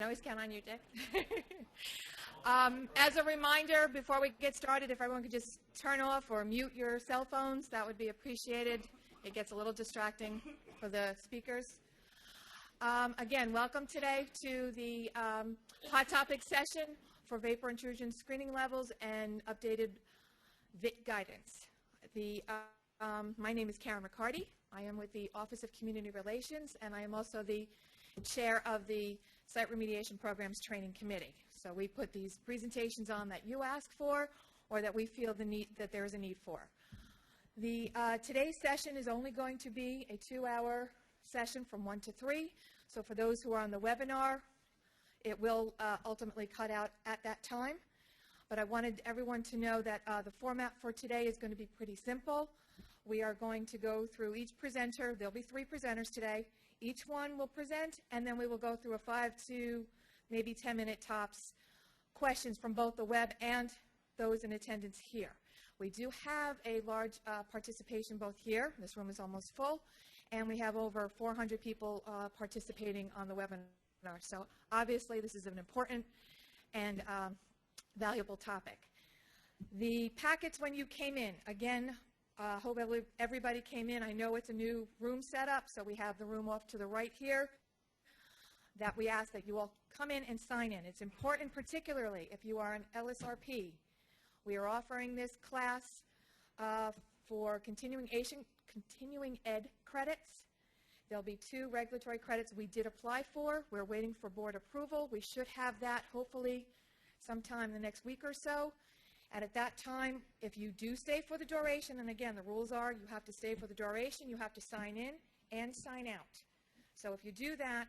I always count on you, Dick. As a reminder, before we get started, if everyone could just turn off or mute your cell phones, that would be appreciated. It gets a little distracting for the speakers. Again, welcome today to the hot topic session for vapor intrusion screening levels and updated VIT guidance. My name is Karen McCarty. I am with the Office of Community Relations, and I am also the chair of the Site Remediation Programs Training Committee. So we put these presentations on that you ask for or that we feel that there is a need for. Today's session is only going to be a 2-hour session from 1 to 3. So for those who are on the webinar, it will ultimately cut out at that time. But I wanted everyone to know that the format for today is going to be pretty simple. We are going to go through each presenter. There'll be 3 presenters today. Each one will present, and then we will go through a 5 to maybe 10-minute tops questions from both the web and those in attendance here. We do have a large participation both here. This room is almost full, and we have over 400 people participating on the webinar. So obviously this is an important and valuable topic. The packets when you came in, again, hope everybody came in. I know it's a new room setup, so we have the room off to the right here that we ask that you all come in and sign in. It's important, particularly if you are an LSRP. We are offering this class for continuing ed credits. There'll be 2 regulatory credits we did apply for. We're waiting for board approval. We should have that hopefully sometime in the next week or so. And at that time, if you do stay for the duration, and again, the rules are you have to stay for the duration, you have to sign in and sign out. So if you do that,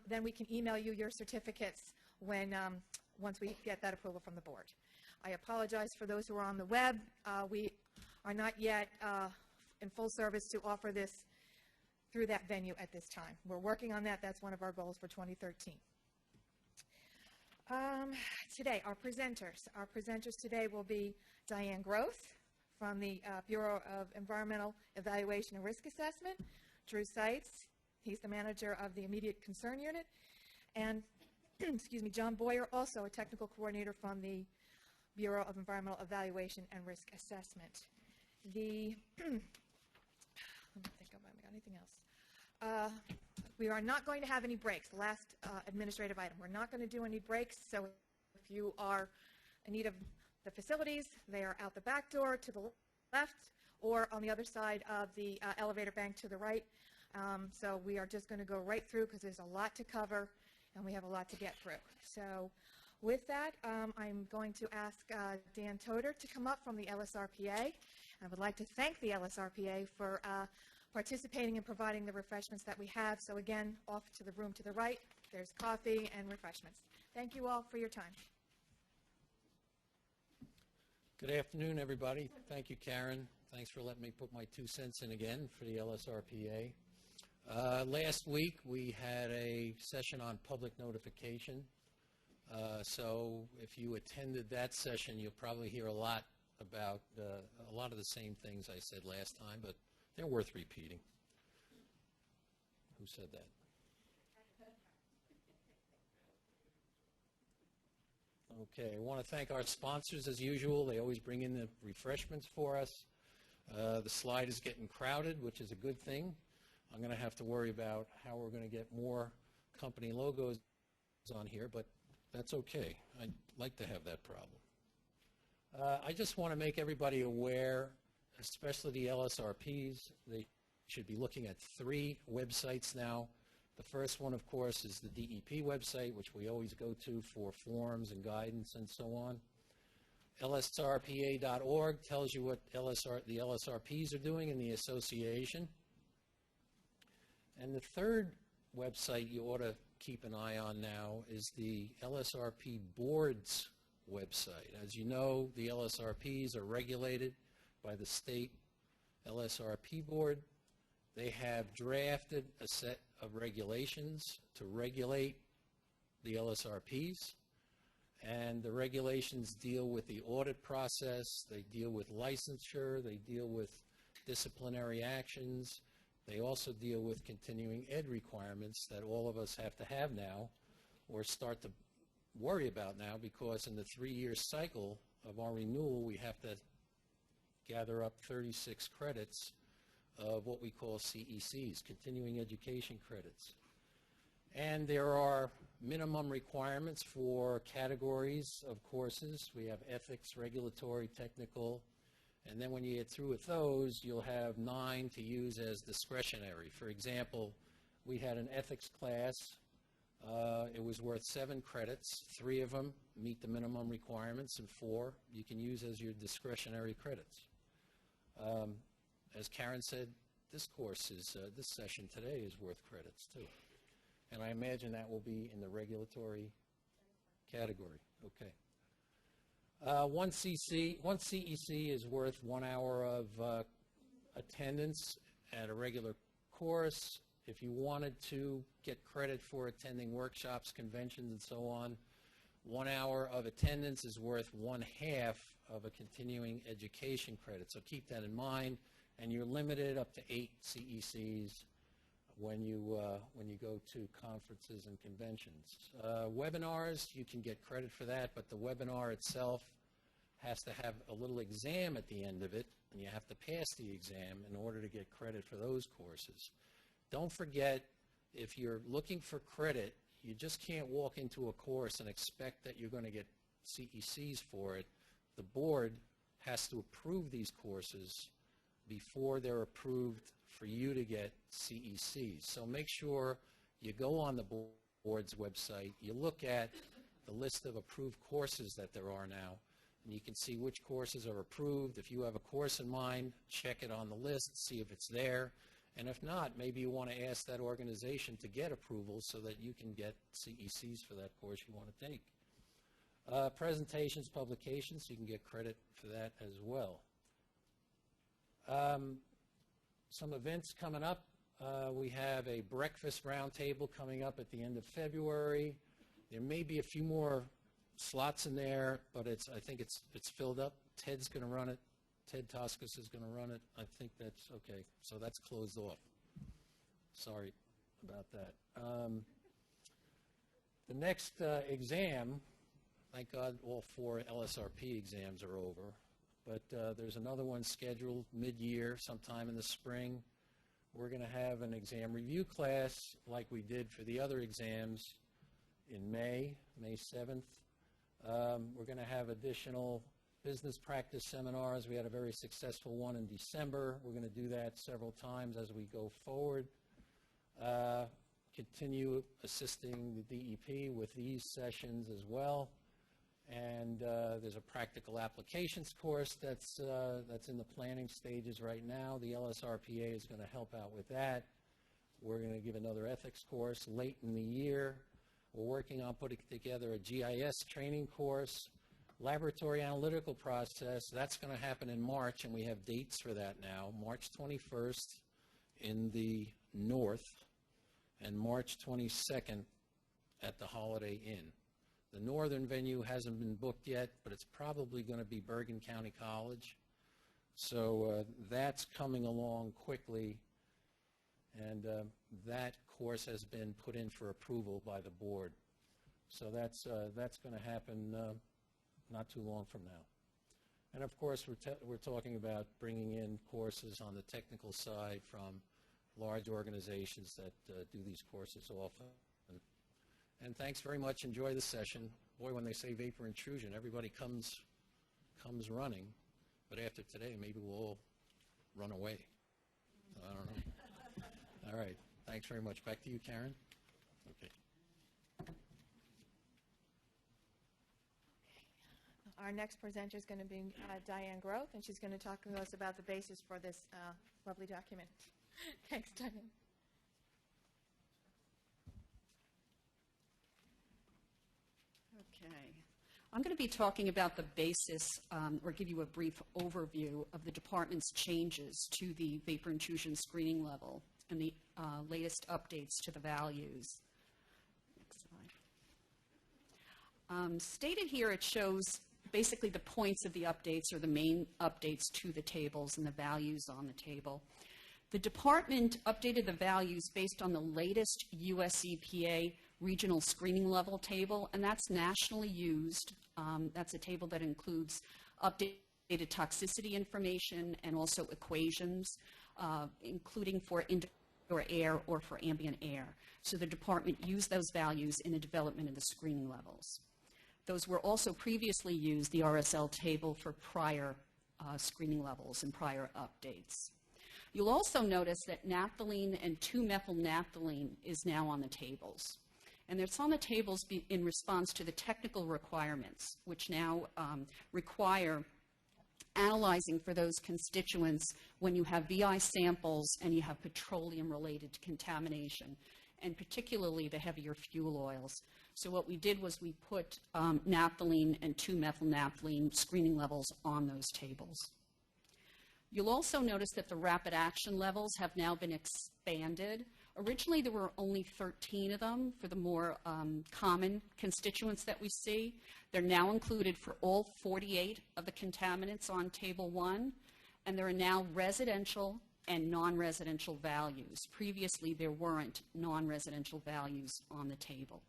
then we can email you your certificates once we get that approval from the board. I apologize for those who are on the web. We are not yet in full service to offer this through that venue at this time. We're working on that. That's one of our goals for 2013. Today, our presenters today will be Diane Gross from the Bureau of Environmental Evaluation and Risk Assessment, Drew Seitz, he's the manager of the Immediate Concern Unit, and excuse me, John Boyer, also a technical coordinator from the Bureau of Environmental Evaluation and Risk Assessment. Let me think if I got anything else. We are not going to have any breaks. The last administrative item. We're not going to do any breaks, so if you are in need of the facilities, they are out the back door to the left or on the other side of the elevator bank to the right. So we are just going to go right through because there's a lot to cover and we have a lot to get through. So with that, I'm going to ask Dan Toder to come up from the LSRPA. I would like to thank the LSRPA for participating and providing the refreshments that we have. So again, off to the room to the right, there's coffee and refreshments. Thank you all for your time. Good afternoon, everybody. Thank you, Karen. Thanks for letting me put my 2 cents in again for the LSRPA. Last week, we had a session on public notification. So if you attended that session, you'll probably hear a lot about a lot of the same things I said last time, but they're worth repeating. Who said that? Okay, I want to thank our sponsors as usual. They always bring in the refreshments for us. The slide is getting crowded, which is a good thing. I'm going to have to worry about how we're going to get more company logos on here, but that's okay. I'd like to have that problem. I just want to make everybody aware, especially the LSRPs, they should be looking at 3 websites now. The first one, of course, is the DEP website, which we always go to for forms and guidance and so on. LSRPA.org tells you what the LSRPs are doing in the association. And the third website you ought to keep an eye on now is the LSRP Board's website. As you know, the LSRPs are regulated by the state LSRP board. They have drafted a set of regulations to regulate the LSRPs, and the regulations deal with the audit process, they deal with licensure, they deal with disciplinary actions, They also deal with continuing ed requirements that all of us have to have now or start to worry about now, because in the 3-year cycle of our renewal, we have to gather up 36 credits of what we call CECs, continuing education credits. And there are minimum requirements for categories of courses. We have ethics, regulatory, technical, and then when you get through with those, you'll have 9 to use as discretionary. For example, we had an ethics class. It was worth 7 credits. 3 of them meet the minimum requirements, and 4 you can use as your discretionary credits. As Karen said, this course is, this session today is worth credits too. And I imagine that will be in the regulatory category. Okay. One CEC is worth 1 hour of attendance at a regular course. If you wanted to get credit for attending workshops, conventions, and so on, 1 hour of attendance is worth 1/2 of a continuing education credit. So keep that in mind, and you're limited up to 8 CECs when you go to conferences and conventions. Webinars, you can get credit for that, but the webinar itself has to have a little exam at the end of it, and you have to pass the exam in order to get credit for those courses. Don't forget, if you're looking for credit, you just can't walk into a course and expect that you're going to get CECs for it. The board has to approve these courses before they're approved for you to get CECs. So make sure you go on the board's website, you look at the list of approved courses that there are now, and you can see which courses are approved. If you have a course in mind, check it on the list, see if it's there, and if not, maybe you want to ask that organization to get approval so that you can get CECs for that course you want to take. Presentations, publications, you can get credit for that as well. Some events coming up. We have a breakfast roundtable coming up at the end of February. There may be a few more slots in there, but I think it's filled up. Ted's going to run it. Ted Toscas is going to run it. I think that's okay. So that's closed off. Sorry about that. The next exam, thank God all 4 LSRP exams are over. But there's another one scheduled mid-year, sometime in the spring. We're going to have an exam review class like we did for the other exams in May 7th. We're going to have additional business practice seminars. We had a very successful one in December. We're going to do that several times as we go forward. Continue assisting the DEP with these sessions as well. And there's a practical applications course that's in the planning stages right now. The LSRPA is going to help out with that. We're going to give another ethics course late in the year. We're working on putting together a GIS training course. Laboratory analytical process, that's going to happen in March, and we have dates for that now. March 21st in the North and March 22nd at the Holiday Inn. The northern venue hasn't been booked yet, but it's probably going to be Bergen County College. So that's coming along quickly, and that course has been put in for approval by the board. So that's going to happen not too long from now. And of course, we're talking about bringing in courses on the technical side from large organizations that do these courses often. And thanks very much. Enjoy the session. Boy, when they say vapor intrusion, everybody comes running. But after today, maybe we'll all run away. I don't know. All right. Thanks very much. Back to you, Karen. Okay. Our next presenter is going to be Diane Groth, and she's going to talk to us about the basis for this lovely document. Thanks, Diane. Okay. I'm going to be talking about the basis, or give you a brief overview of the department's changes to the vapor intrusion screening level and the latest updates to the values. Next slide. Stated here, it shows basically the points of the updates or the main updates to the tables and the values on the table. The department updated the values based on the latest US EPA regional screening level table, and that's nationally used. That's a table that includes updated toxicity information and also equations, including for indoor air or for ambient air. So the department used those values in the development of the screening levels. Those were also previously used, the RSL table, for prior screening levels and prior updates. You'll also notice that naphthalene and 2-methylnaphthalene is now on the tables. And it's on the tables in response to the technical requirements, which now require analyzing for those constituents when you have VI samples and you have petroleum-related contamination, and particularly the heavier fuel oils. So what we did was we put naphthalene and 2-methylnaphthalene screening levels on those tables. You'll also notice that the rapid action levels have now been expanded. Originally, there were only 13 of them for the more common constituents that we see. They're now included for all 48 of the contaminants on Table 1, and there are now residential and non-residential values. Previously, there weren't non-residential values on the table.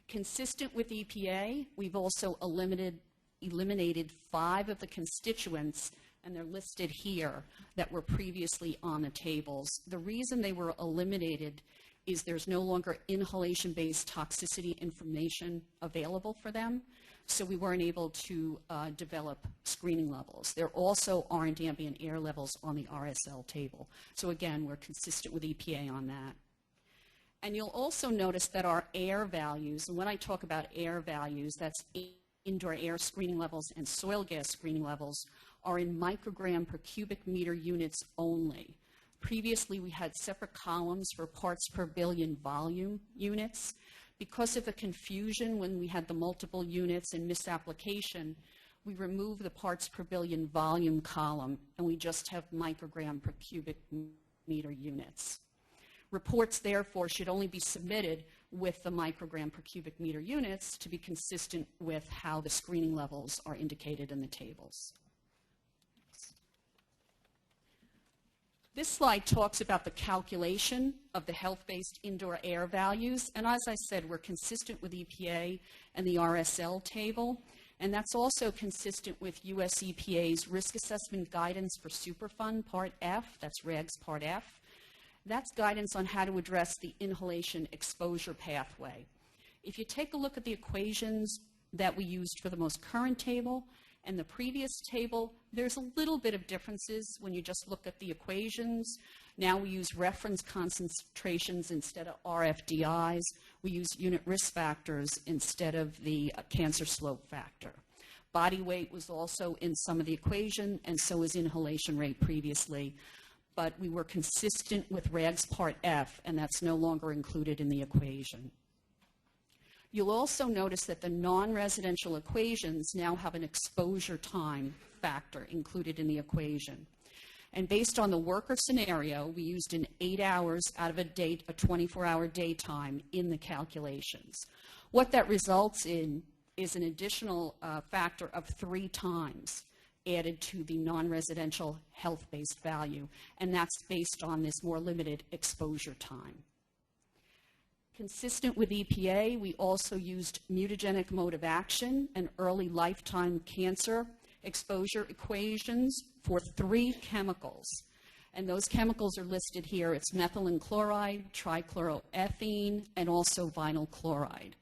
Consistent with EPA, we've also eliminated 5 of the constituents, and they're listed here, that were previously on the tables. The reason they were eliminated is there's no longer inhalation-based toxicity information available for them, so we weren't able to develop screening levels. There also aren't ambient air levels on the RSL table. So again, we're consistent with EPA on that. And you'll also notice that our air values, and when I talk about air values, that's indoor air screening levels and soil gas screening levels, are in microgram per cubic meter units only. Previously, we had separate columns for parts per billion volume units. Because of the confusion when we had the multiple units and misapplication, we removed the parts per billion volume column, and we just have microgram per cubic meter units. Reports, therefore, should only be submitted with the microgram per cubic meter units to be consistent with how the screening levels are indicated in the tables. This slide talks about the calculation of the health-based indoor air values, and as I said, we're consistent with EPA and the RSL table, and that's also consistent with US EPA's Risk Assessment Guidance for Superfund Part F, that's REGS Part F. That's guidance on how to address the inhalation exposure pathway. If you take a look at the equations that we used for the most current table and the previous table, there's a little bit of differences when you just look at the equations. Now we use reference concentrations instead of RFDIs. We use unit risk factors instead of the cancer slope factor. Body weight was also in some of the equation, and so was inhalation rate previously. But we were consistent with REGS Part F, and that's no longer included in the equation. You'll also notice that the non-residential equations now have an exposure time factor included in the equation. And based on the worker scenario, we used an 8 hours out of a 24-hour daytime in the calculations. What that results in is an additional factor of 3 times added to the non-residential health-based value, and that's based on this more limited exposure time. Consistent with EPA, we also used mutagenic mode of action and early lifetime cancer exposure equations for 3 chemicals. And those chemicals are listed here. It's methylene chloride, trichloroethene, and also vinyl chloride.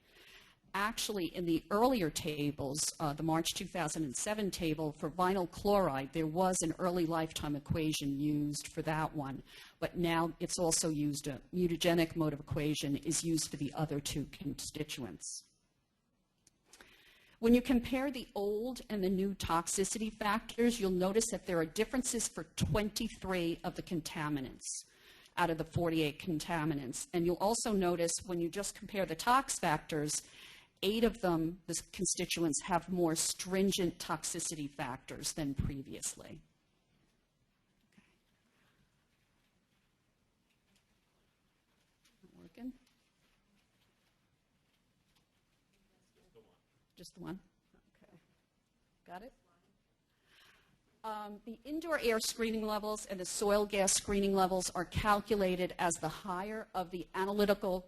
Actually, in the earlier tables, the March 2007 table for vinyl chloride, there was an early lifetime equation used for that one, but now it's also used, a mutagenic mode of equation is used for the other 2 constituents. When you compare the old and the new toxicity factors, you'll notice that there are differences for 23 of the contaminants out of the 48 contaminants. And you'll also notice when you just compare the tox factors, 8 of them, the constituents, have more stringent toxicity factors than previously. Not working? Just the one? Okay. Got it? The indoor air screening levels and the soil gas screening levels are calculated as the higher of the analytical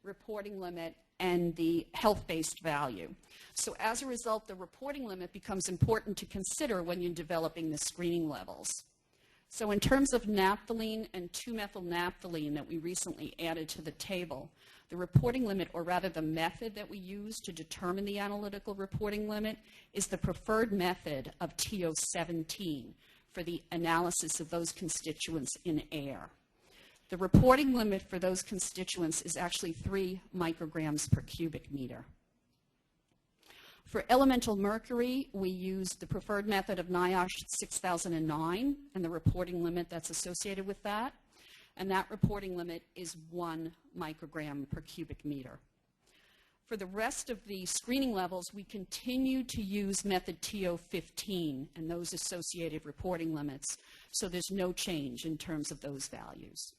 reporting limit and the health-based value. So as a result, the reporting limit becomes important to consider when you're developing the screening levels. So in terms of naphthalene and 2-methylnaphthalene that we recently added to the table, the reporting limit, or rather the method that we use to determine the analytical reporting limit, is the preferred method of TO17 for the analysis of those constituents in air. The reporting limit for those constituents is actually 3 micrograms per cubic meter. For elemental mercury, we used the preferred method of NIOSH 6009 and the reporting limit that's associated with that. And that reporting limit is 1 microgram per cubic meter. For the rest of the screening levels, we continue to use method TO15 and those associated reporting limits. So there's no change in terms of those values.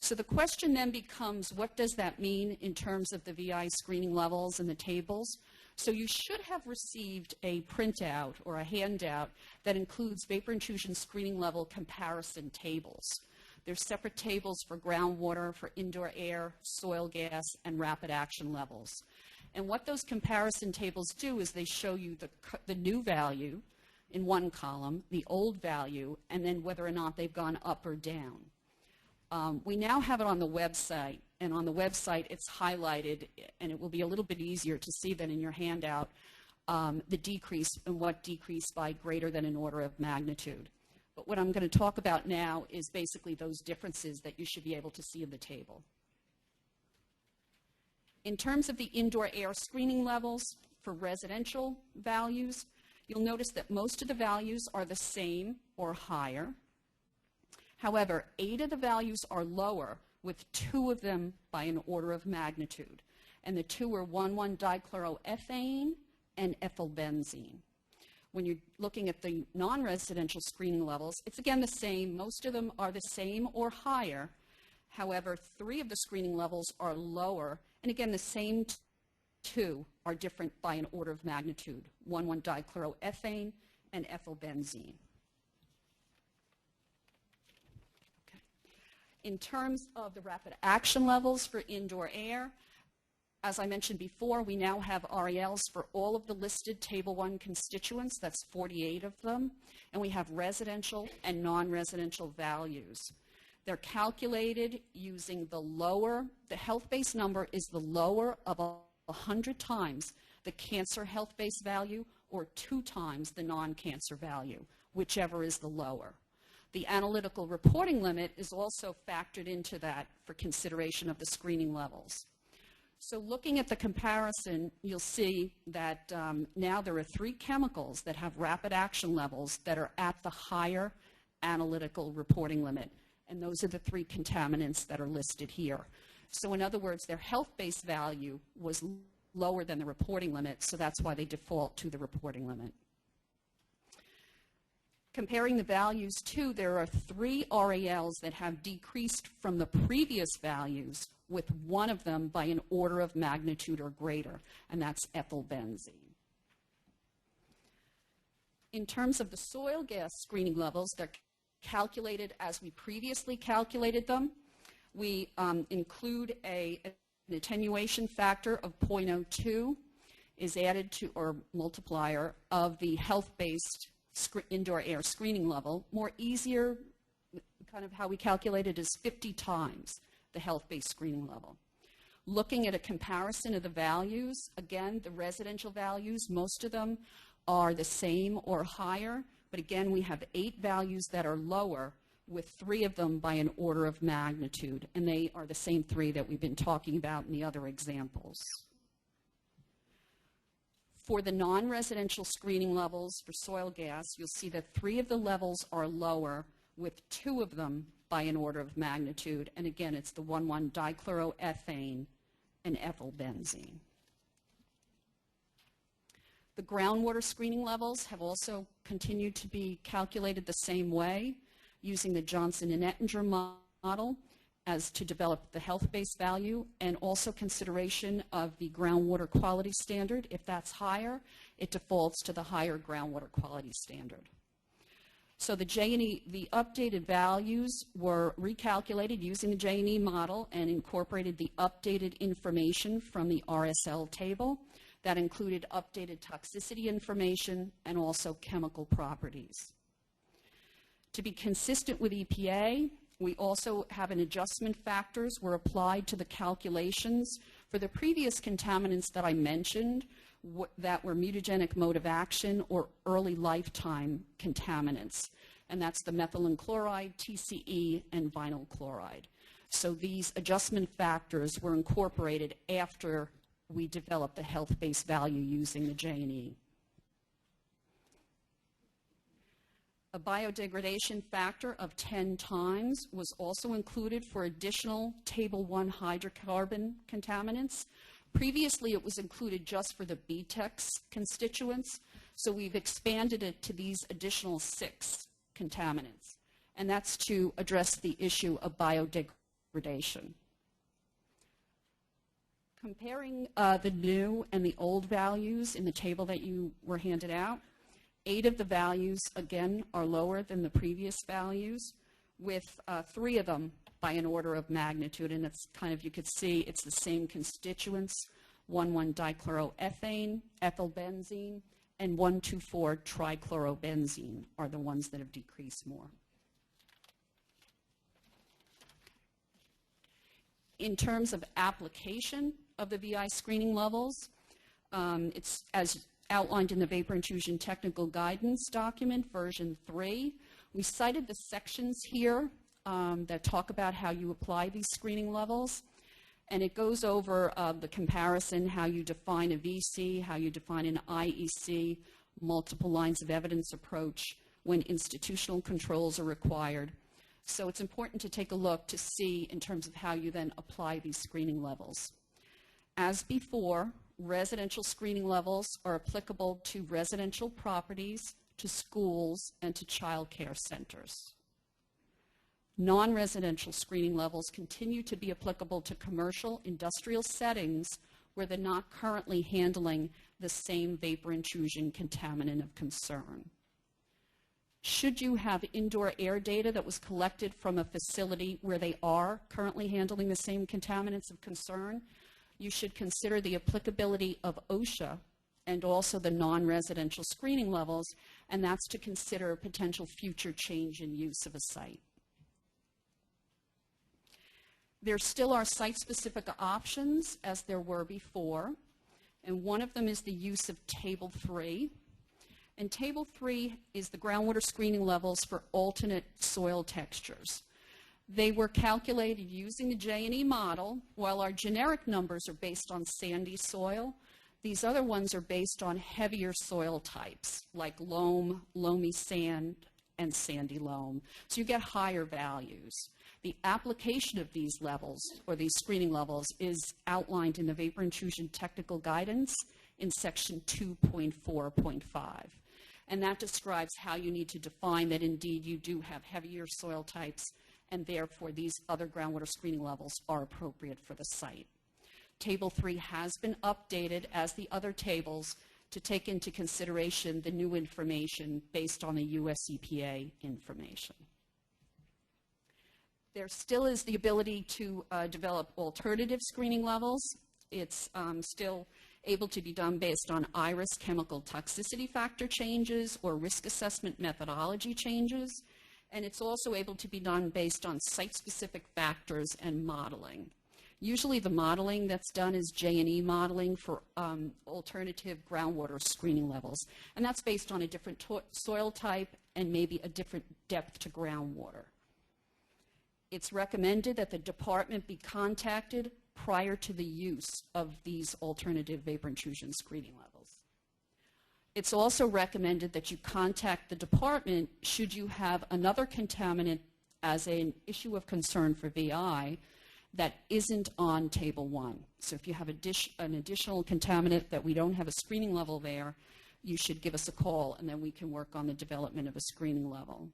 So the question then becomes, what does that mean in terms of the VI screening levels and the tables? So you should have received a printout or a handout that includes vapor intrusion screening level comparison tables. There's separate tables for groundwater, for indoor air, soil gas, and rapid action levels. And what those comparison tables do is they show you the new value in one column, the old value, and then whether or not they've gone up or down. We now have it on the website, and on the website it's highlighted, and it will be a little bit easier to see than in your handout, the decrease and what decreased by greater than an order of magnitude. But what I'm going to talk about now is basically those differences that you should be able to see in the table. In terms of the indoor air screening levels for residential values, you'll notice that most of the values are the same or higher. However, 8 of the values are lower, with 2 of them by an order of magnitude. And the 2 are 1,1-dichloroethane and ethylbenzene. When you're looking at the non-residential screening levels, it's again the same. Most of them are the same or higher. However, 3 of the screening levels are lower. And again, the same 2 are different by an order of magnitude, 1,1-dichloroethane and ethylbenzene. In terms of the rapid action levels for indoor air, as I mentioned before, we now have RALs for all of the listed Table 1 constituents. That's 48 of them. And we have residential and non-residential values. They're calculated using the health-based number is the lower of 100 times the cancer health-based value or 2 times the non-cancer value, whichever is the lower. The analytical reporting limit is also factored into that for consideration of the screening levels. So looking at the comparison, you'll see that now there are 3 chemicals that have rapid action levels that are at the higher analytical reporting limit. And those are the 3 contaminants that are listed here. So in other words, their health-based value was lower than the reporting limit, so that's why they default to the reporting limit. Comparing the values too, there are 3 RALs that have decreased from the previous values, with 1 of them by an order of magnitude or greater, and that's ethylbenzene. In terms of the soil gas screening levels, they're calculated as we previously calculated them. We include an attenuation factor of 0.02 is added to, or multiplier, of the health-based indoor air screening level. More easier, kind of how we calculate it, is 50 times the health-based screening level. Looking at a comparison of the values, again, the residential values, most of them are the same or higher, but again, we have 8 values that are lower, with 3 of them by an order of magnitude, and they are the same 3 that we've been talking about in the other examples. For the non-residential screening levels for soil gas, you'll see that 3 of the levels are lower, with 2 of them by an order of magnitude. And again, it's the 1,1-dichloroethane and ethylbenzene. The groundwater screening levels have also continued to be calculated the same way, using the Johnson and Ettinger model as to develop the health-based value, and also consideration of the groundwater quality standard. If that's higher, it defaults to the higher groundwater quality standard. So the J&E, the updated values were recalculated using the J&E model and incorporated the updated information from the RSL table that included updated toxicity information and also chemical properties. To be consistent with EPA, we also have an adjustment factors were applied to the calculations for the previous contaminants that I mentioned that were mutagenic mode of action or early lifetime contaminants. And that's the methylene chloride, TCE, and vinyl chloride. So these adjustment factors were incorporated after we developed the health-based value using the J&E. A biodegradation factor of 10 times was also included for additional Table 1 hydrocarbon contaminants. Previously, it was included just for the BTEX constituents, so we've expanded it to these additional 6 contaminants, and that's to address the issue of biodegradation. Comparing the new and the old values in the table that you were handed out, 8 of the values, again, are lower than the previous values, with 3 of them by an order of magnitude, and it's kind of, you could see, it's the same constituents, 1,1-dichloroethane, ethylbenzene, and 1,2,4-trichlorobenzene are the ones that have decreased more. In terms of application of the VI screening levels, it's as outlined in the Vapor Intrusion Technical Guidance document, version 3. We cited the sections here that talk about how you apply these screening levels, and it goes over the comparison, how you define a VC, how you define an IEC, multiple lines of evidence approach, when institutional controls are required. So it's important to take a look to see in terms of how you then apply these screening levels. As before, residential screening levels are applicable to residential properties, to schools, and to child care centers. Non-residential screening levels continue to be applicable to commercial, industrial settings where they're not currently handling the same vapor intrusion contaminant of concern. Should you have indoor air data that was collected from a facility where they are currently handling the same contaminants of concern, you should consider the applicability of OSHA and also the non-residential screening levels, and that's to consider a potential future change in use of a site. There still are site-specific options, as there were before, and one of them is the use of Table 3. And Table 3 is the groundwater screening levels for alternate soil textures. They were calculated using the J&E model. While our generic numbers are based on sandy soil, these other ones are based on heavier soil types, like loam, loamy sand, and sandy loam. So you get higher values. The application of these levels, or these screening levels, is outlined in the Vapor Intrusion Technical Guidance in section 2.4.5. And that describes how you need to define that indeed you do have heavier soil types, and therefore these other groundwater screening levels are appropriate for the site. Table 3 has been updated, as the other tables, to take into consideration the new information based on the US EPA information. There still is the ability to develop alternative screening levels. It's still able to be done based on IRIS chemical toxicity factor changes or risk assessment methodology changes. And it's also able to be done based on site-specific factors and modeling. Usually the modeling that's done is J&E modeling for alternative groundwater screening levels. And that's based on a different soil type and maybe a different depth to groundwater. It's recommended that the department be contacted prior to the use of these alternative vapor intrusion screening levels. It's also recommended that you contact the department should you have another contaminant as an issue of concern for VI that isn't on Table 1. So if you have an additional contaminant that we don't have a screening level there, you should give us a call, and then we can work on the development of a screening level.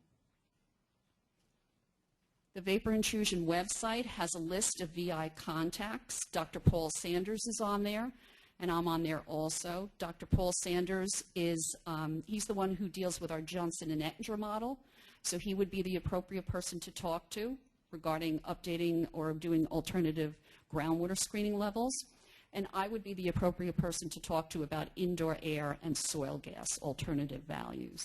The Vapor Intrusion website has a list of VI contacts. Dr. Paul Sanders is on there, and I'm on there also. Dr. Paul Sanders is, he's the one who deals with our Johnson and Ettinger model, so he would be the appropriate person to talk to regarding updating or doing alternative groundwater screening levels. And I would be the appropriate person to talk to about indoor air and soil gas alternative values.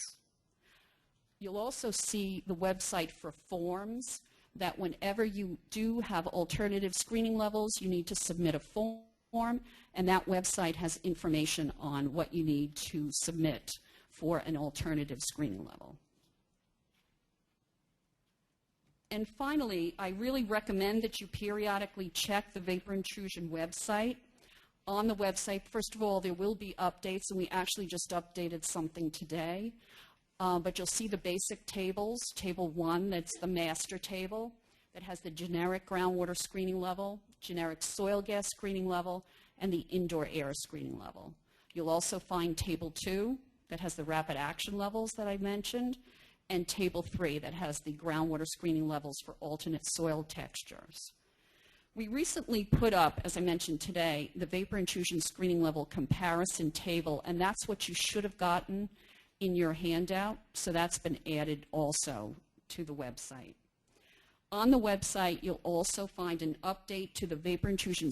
You'll also see the website for forms that whenever you do have alternative screening levels, you need to submit a form, and that website has information on what you need to submit for an alternative screening level. And finally, I really recommend that you periodically check the vapor intrusion website. On the website, first of all, there will be updates, and we actually just updated something today. But you'll see the basic tables. Table 1, that's the master table, that has the generic groundwater screening level, generic soil gas screening level, and the indoor air screening level. You'll also find Table 2, that has the rapid action levels that I mentioned, and Table 3, that has the groundwater screening levels for alternate soil textures. We recently put up, as I mentioned today, the vapor intrusion screening level comparison table, and that's what you should have gotten in your handout, so that's been added also to the website. On the website, you'll also find an update to the vapor intrusion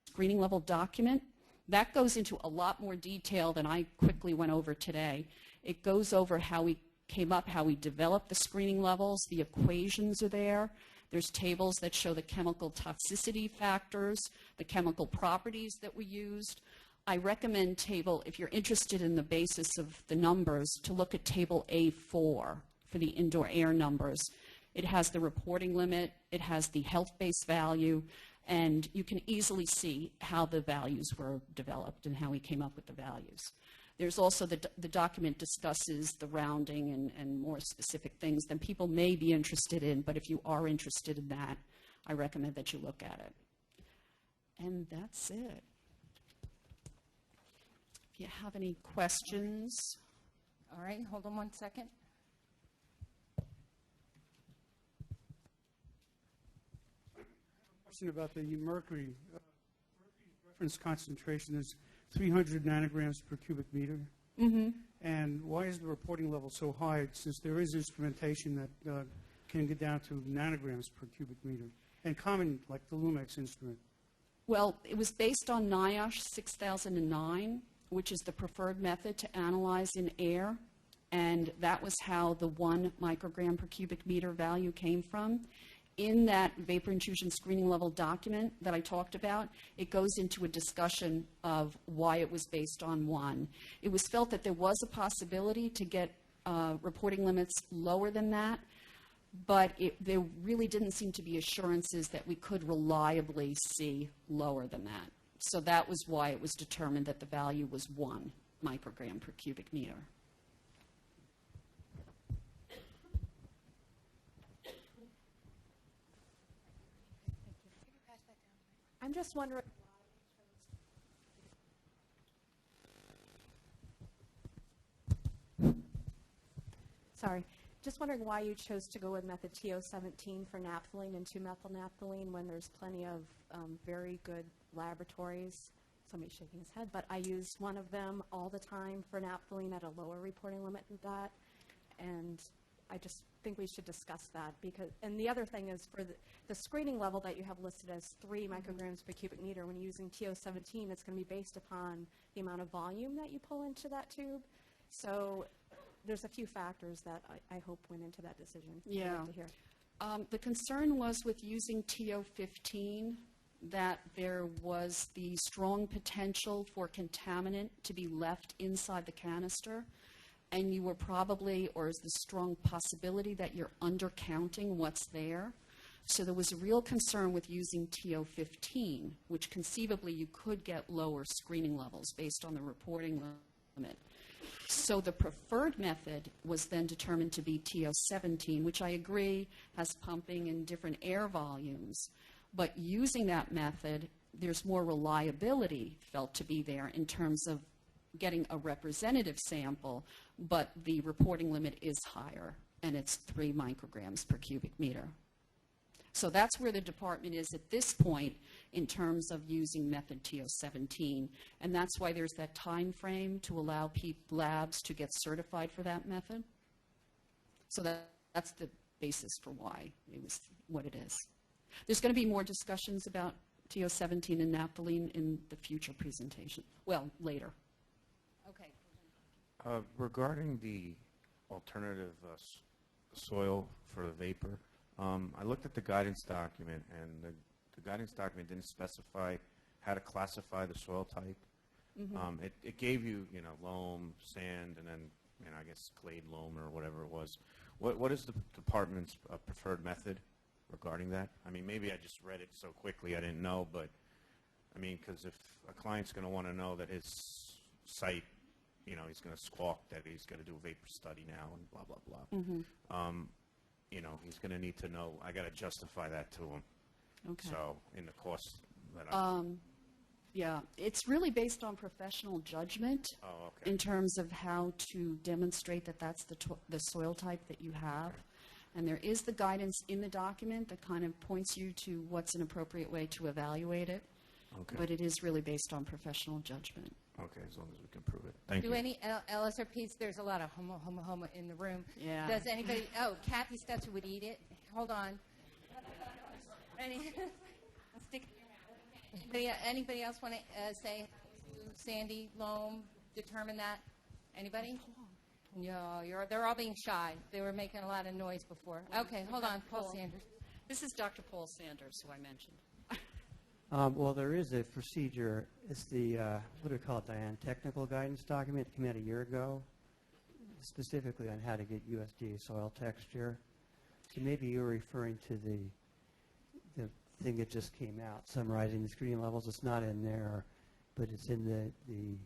screening level document. That goes into a lot more detail than I quickly went over today. It goes over how we came up, how we developed the screening levels, the equations are there. There's tables that show the chemical toxicity factors, the chemical properties that we used. I recommend if you're interested in the basis of the numbers, to look at table A4 for the indoor air numbers. It has the reporting limit, it has the health-based value, and you can easily see how the values were developed and how we came up with the values. There's also the document discusses the rounding and more specific things than people may be interested in, but if you are interested in that, I recommend that you look at it. And that's it. If you have any questions. All right, hold on one second. Question about the mercury. Mercury's reference concentration is 300 nanograms per cubic meter. Mm-hmm. And why is the reporting level so high, since there is instrumentation that can get down to nanograms per cubic meter, and common, like the Lumex instrument? Well, it was based on NIOSH 6009, which is the preferred method to analyze in air, and that was how the 1 microgram per cubic meter value came from. In that vapor intrusion screening level document that I talked about, it goes into a discussion of why it was based on 1. It was felt that there was a possibility to get reporting limits lower than that, but there really didn't seem to be assurances that we could reliably see lower than that. So that was why it was determined that the value was 1 microgram per cubic meter. I'm just wondering why you chose to go with method TO17 for naphthalene and 2-methylnaphthalene when there's plenty of very good laboratories. Somebody's shaking his head, but I use one of them all the time for naphthalene at a lower reporting limit than that, and I just think we should discuss that and the other thing is for the screening level that you have listed as 3 micrograms per cubic meter, when you're using TO17, it's going to be based upon the amount of volume that you pull into that tube. So there's a few factors that I hope went into that decision. Yeah. I'd like to hear. The concern was with using TO15 that there was the strong potential for contaminant to be left inside the canister, and you were probably, or is the strong possibility that you're undercounting what's there. So there was a real concern with using TO15, which conceivably you could get lower screening levels based on the reporting limit. So the preferred method was then determined to be TO17, which I agree has pumping and different air volumes. But using that method, there's more reliability felt to be there in terms of getting a representative sample, but the reporting limit is higher, and it's 3 micrograms per cubic meter. So that's where the department is at this point in terms of using method TO17. And that's why there's that time frame to allow labs to get certified for that method. So that's the basis for why it was what it is. There's going to be more discussions about TO17 and naphthalene in the future presentation. Well, later. Okay. Regarding the alternative soil for the vapor, I looked at the guidance document, and the guidance document didn't specify how to classify the soil type. It gave you, loam, sand, and then, I guess clay loam or whatever it was. What is the department's preferred method regarding that? I mean, maybe I just read it so quickly I didn't know, but I mean, because if a client's going to want to know that his site, he's going to squawk that he's got to do a vapor study now and blah, blah, blah. He's going to need to know, I got to justify that to him. Okay. So in the cost that Yeah, it's really based on professional judgment in terms of how to demonstrate that that's the soil type that you have. And there is the guidance in the document that kind of points you to what's an appropriate way to evaluate it. Okay. But it is really based on professional judgment. Okay, as long as we can prove it. Thank you. Do any LSRPs, there's a lot of homo in the room. Yeah. Does anybody, Kathy Stetzer would eat it. Hold on. Anybody else want to say sandy, loam, determine that? Anybody? No, they're all being shy. They were making a lot of noise before. Okay, hold on, Paul Sanders. This is Dr. Paul Sanders, who I mentioned. Well, there is a procedure. It's the, what do we call it, Diane? Technical guidance document. It came out a year ago, specifically on how to get USDA soil texture. So maybe you're referring to the thing that just came out, summarizing the screening levels. It's not in there, but it's in the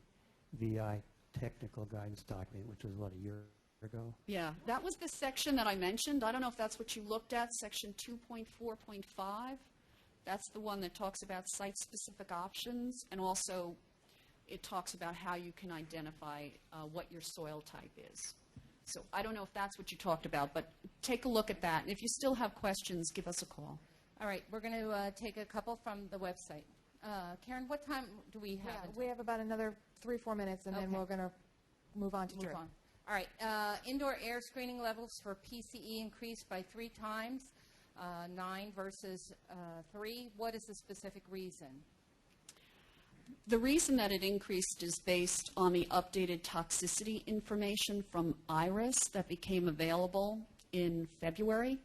VI technical guidance document, which was, what, a year ago? Yeah, that was the section that I mentioned. I don't know if that's what you looked at, section 2.4.5. That's the one that talks about site-specific options, and also it talks about how you can identify what your soil type is. So I don't know if that's what you talked about, but take a look at that. And if you still have questions, give us a call. All right, we're going to take a couple from the website. Karen, what time do we have? Yeah, we have about another 3-4 minutes, and then Okay. we're going to move on to Drew. All right, indoor air screening levels for PCE increased by 3 times, 9 versus 3. What is the specific reason? The reason that it increased is based on the updated toxicity information from IRIS that became available in February.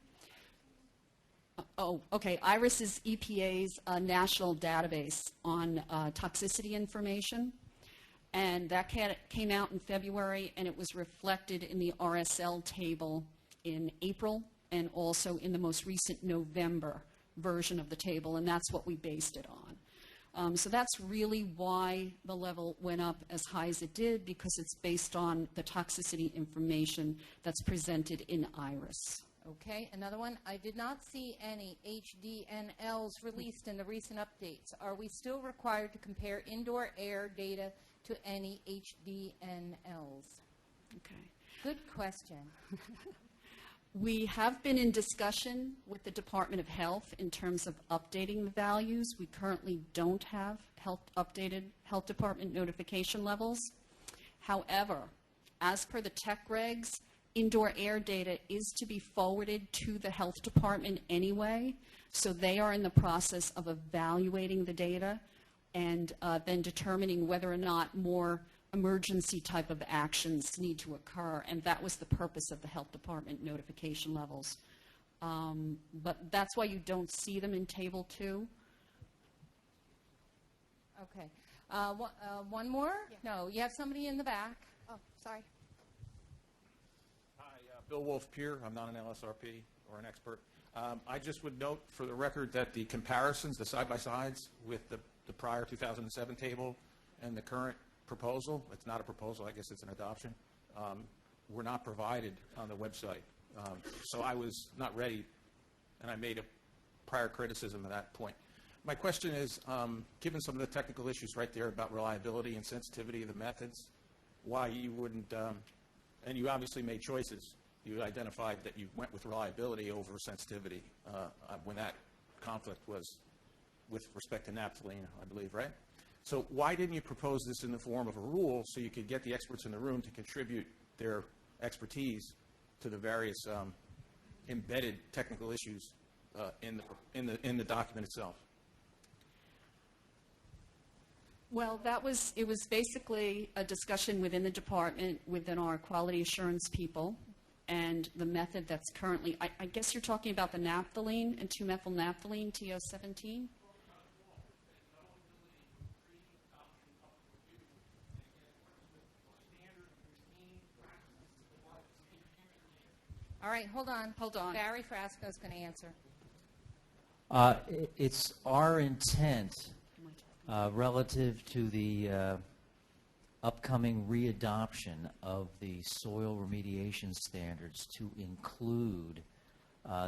IRIS is EPA's national database on toxicity information, and that came out in February, and it was reflected in the RSL table in April and also in the most recent November version of the table, and that's what we based it on. So that's really why the level went up as high as it did, because it's based on the toxicity information that's presented in IRIS. Okay, another one. I did not see any HDNLs released in the recent updates. Are we still required to compare indoor air data to any HDNLs? Okay. Good question. We have been in discussion with the Department of Health in terms of updating the values. We currently don't have updated health department notification levels. However, as per the tech regs, indoor air data is to be forwarded to the health department anyway, so they are in the process of evaluating the data and then determining whether or not more emergency type of actions need to occur, and that was the purpose of the health department notification levels. But that's why you don't see them in Table 2. Okay. One more? Yeah. No, you have somebody in the back. Oh, sorry. Hi, Bill Wolf-Pier. I'm not an LSRP or an expert. I just would note for the record that the comparisons, the side-by-sides with the prior 2007 table and the current proposal, it's not a proposal, I guess it's an adoption, were not provided on the website. So I was not ready, and I made a prior criticism at that point. My question is, given some of the technical issues right there about reliability and sensitivity of the methods, why you wouldn't, and you obviously made choices you identified that you went with reliability over sensitivity when that conflict was with respect to naphthalene, I believe, right? So why didn't you propose this in the form of a rule so you could get the experts in the room to contribute their expertise to the various embedded technical issues in the document itself? Well, it was basically a discussion within the department, within our quality assurance people, and the method that's currently, I guess you're talking about the naphthalene and 2-methylnaphthalene, TO17? All right, hold on. Hold on. Barry Frasco's going to answer. It's our intent relative to the upcoming readoption of the soil remediation standards to include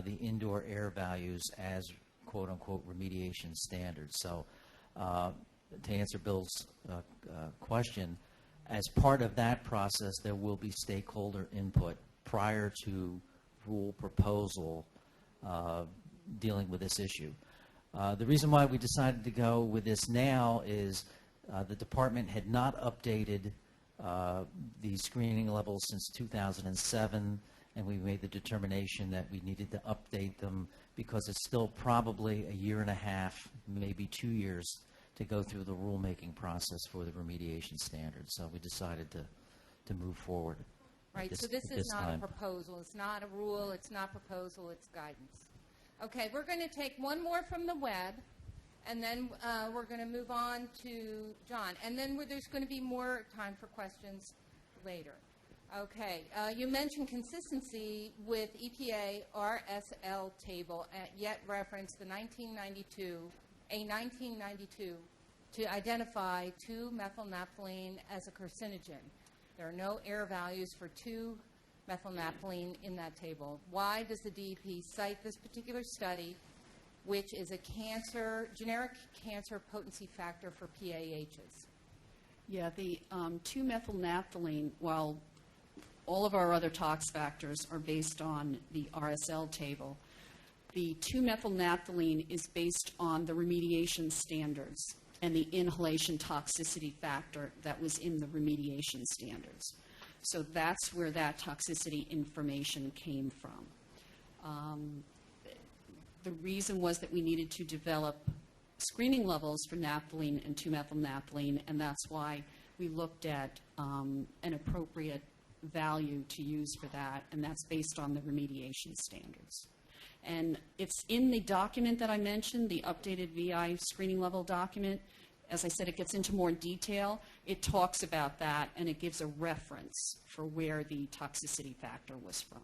the indoor air values as quote-unquote remediation standards. So to answer Bill's question, as part of that process, there will be stakeholder input prior to rule proposal dealing with this issue. The reason why we decided to go with this now is the department had not updated the screening levels since 2007, and we made the determination that we needed to update them because it's still probably a year and a half, maybe 2 years, to go through the rulemaking process for the remediation standards. So we decided to move forward. Right, so this is not a proposal. It's not a rule. It's not proposal. It's guidance. Okay, we're going to take one more from the web, and then we're going to move on to John. And then there's going to be more time for questions later. Okay, you mentioned consistency with EPA RSL table, yet referenced the 1992 to identify 2-methylnaphthalene as a carcinogen. There are no air values for 2-methylnaphthalene in that table. Why does the DEP cite this particular study, which is a generic cancer potency factor for PAHs? Yeah, the 2-methylnaphthalene, while all of our other tox factors are based on the RSL table, the 2-methylnaphthalene is based on the remediation standards and the inhalation toxicity factor that was in the remediation standards. So that's where that toxicity information came from. The reason was that we needed to develop screening levels for naphthalene and 2-methylnaphthalene, and that's why we looked at an appropriate value to use for that, and that's based on the remediation standards. And it's in the document that I mentioned, the updated VI screening level document. As I said, it gets into more detail. It talks about that, and it gives a reference for where the toxicity factor was from.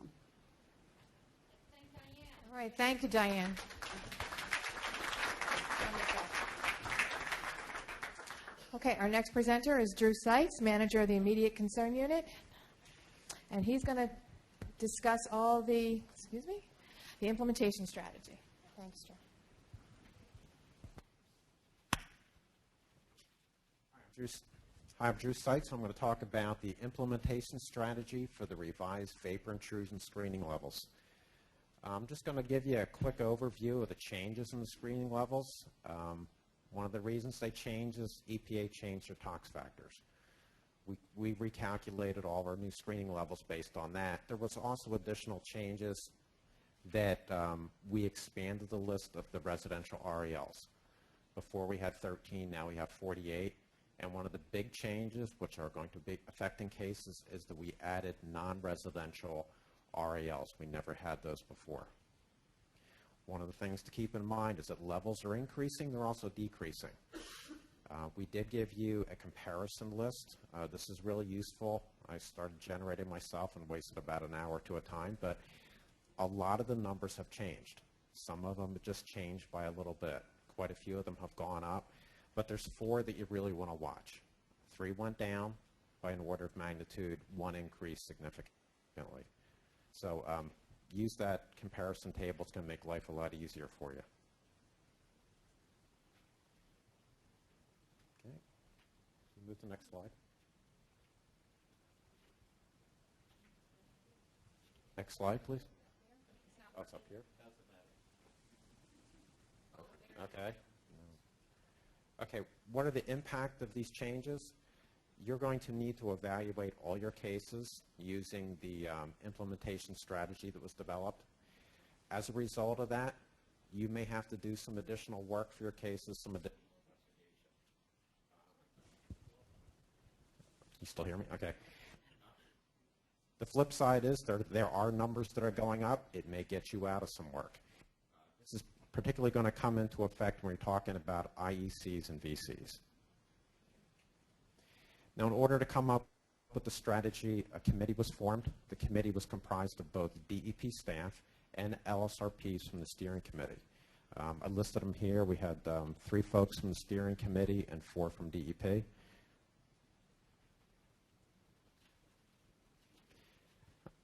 All right, thank you, Diane. Okay, our next presenter is Drew Seitz, manager of the Immediate Concern Unit, and he's going to discuss all the implementation strategy. Thanks, Drew. Hi, I'm Drew Seitz. I'm going to talk about the implementation strategy for the revised vapor intrusion screening levels. I'm just going to give you a quick overview of the changes in the screening levels. One of the reasons they changed is EPA changed their tox factors. We recalculated all of our new screening levels based on that. There was also additional changes that we expanded the list of the residential RELs. Before we had 13, now we have 48. And one of the big changes, which are going to be affecting cases, is that we added non-residential RELs. We never had those before. One of the things to keep in mind is that levels are increasing, they're also decreasing. We did give you a comparison list. This is really useful. I started generating myself and wasted about an hour to a time, but a lot of the numbers have changed. Some of them just changed by a little bit. Quite a few of them have gone up. But there's 4 that you really want to watch. 3 went down by an order of magnitude, 1 increased significantly. So use that comparison table. It's going to make life a lot easier for you. Okay, move to the next slide. Next slide, please. Oh, it's up here? Okay. Okay, what are the impact of these changes? You're going to need to evaluate all your cases using the implementation strategy that was developed. As a result of that, you may have to do some additional work for your cases, You still hear me? Okay. The flip side is there are numbers that are going up. It may get you out of some work. This is particularly going to come into effect when we're talking about IECs and VCs. Now, in order to come up with the strategy, a committee was formed. The committee was comprised of both DEP staff and LSRPs from the steering committee. I listed them here. We had 3 folks from the steering committee and 4 from DEP.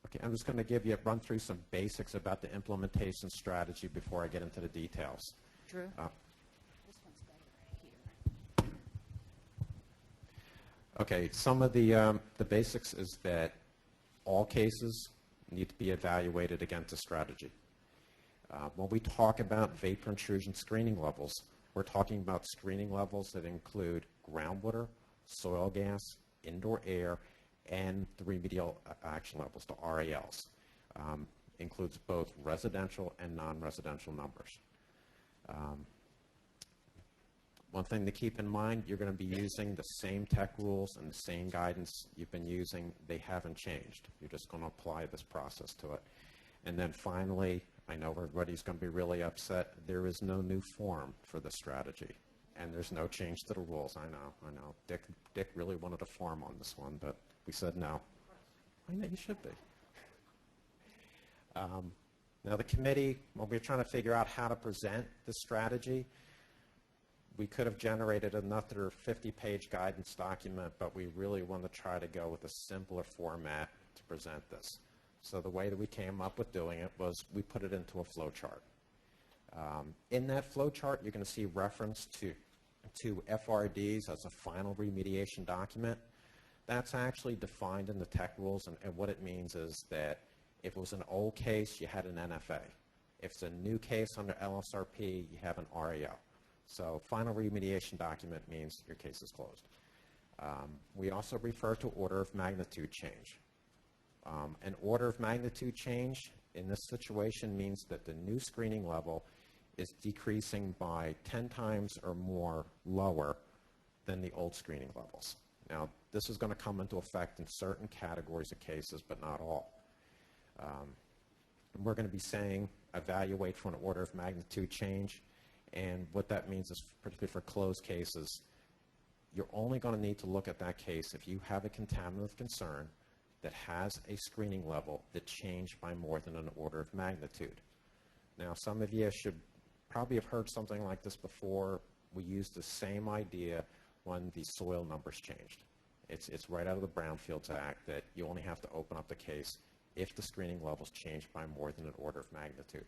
Okay, I'm just going to run through some basics about the implementation strategy before I get into the details. Drew? This one's better here. Okay, some of the basics is that all cases need to be evaluated against a strategy. When we talk about vapor intrusion screening levels, we're talking about screening levels that include groundwater, soil gas, indoor air, and the remedial action levels, the RALs. Includes both residential and non-residential numbers. One thing to keep in mind, you're going to be using the same tech rules and the same guidance you've been using. They haven't changed. You're just going to apply this process to it. And then finally, I know everybody's going to be really upset. There is no new form for the strategy, and there's no change to the rules. I know. Dick really wanted a form on this one, but we said no. I know you should be. Now the committee, when we were trying to figure out how to present the strategy, we could have generated another 50-page guidance document, but we really want to try to go with a simpler format to present this. So the way that we came up with doing it was we put it into a flow chart. In that flow chart, you're going to see reference to FRDs as a final remediation document. That's actually defined in the tech rules, and what it means is that if it was an old case, you had an NFA. If it's a new case under LSRP, you have an RAO. So final remediation document means your case is closed. We also refer to order of magnitude change. An order of magnitude change in this situation means that the new screening level is decreasing by 10 times or more lower than the old screening levels. Now, this is going to come into effect in certain categories of cases, but not all. We're going to be saying evaluate for an order of magnitude change, and what that means is, particularly for closed cases, you're only going to need to look at that case if you have a contaminant of concern that has a screening level that changed by more than an order of magnitude. Now, some of you should probably have heard something like this before. We used the same idea when the soil numbers changed. It's right out of the Brownfields Act that you only have to open up the case if the screening levels change by more than an order of magnitude.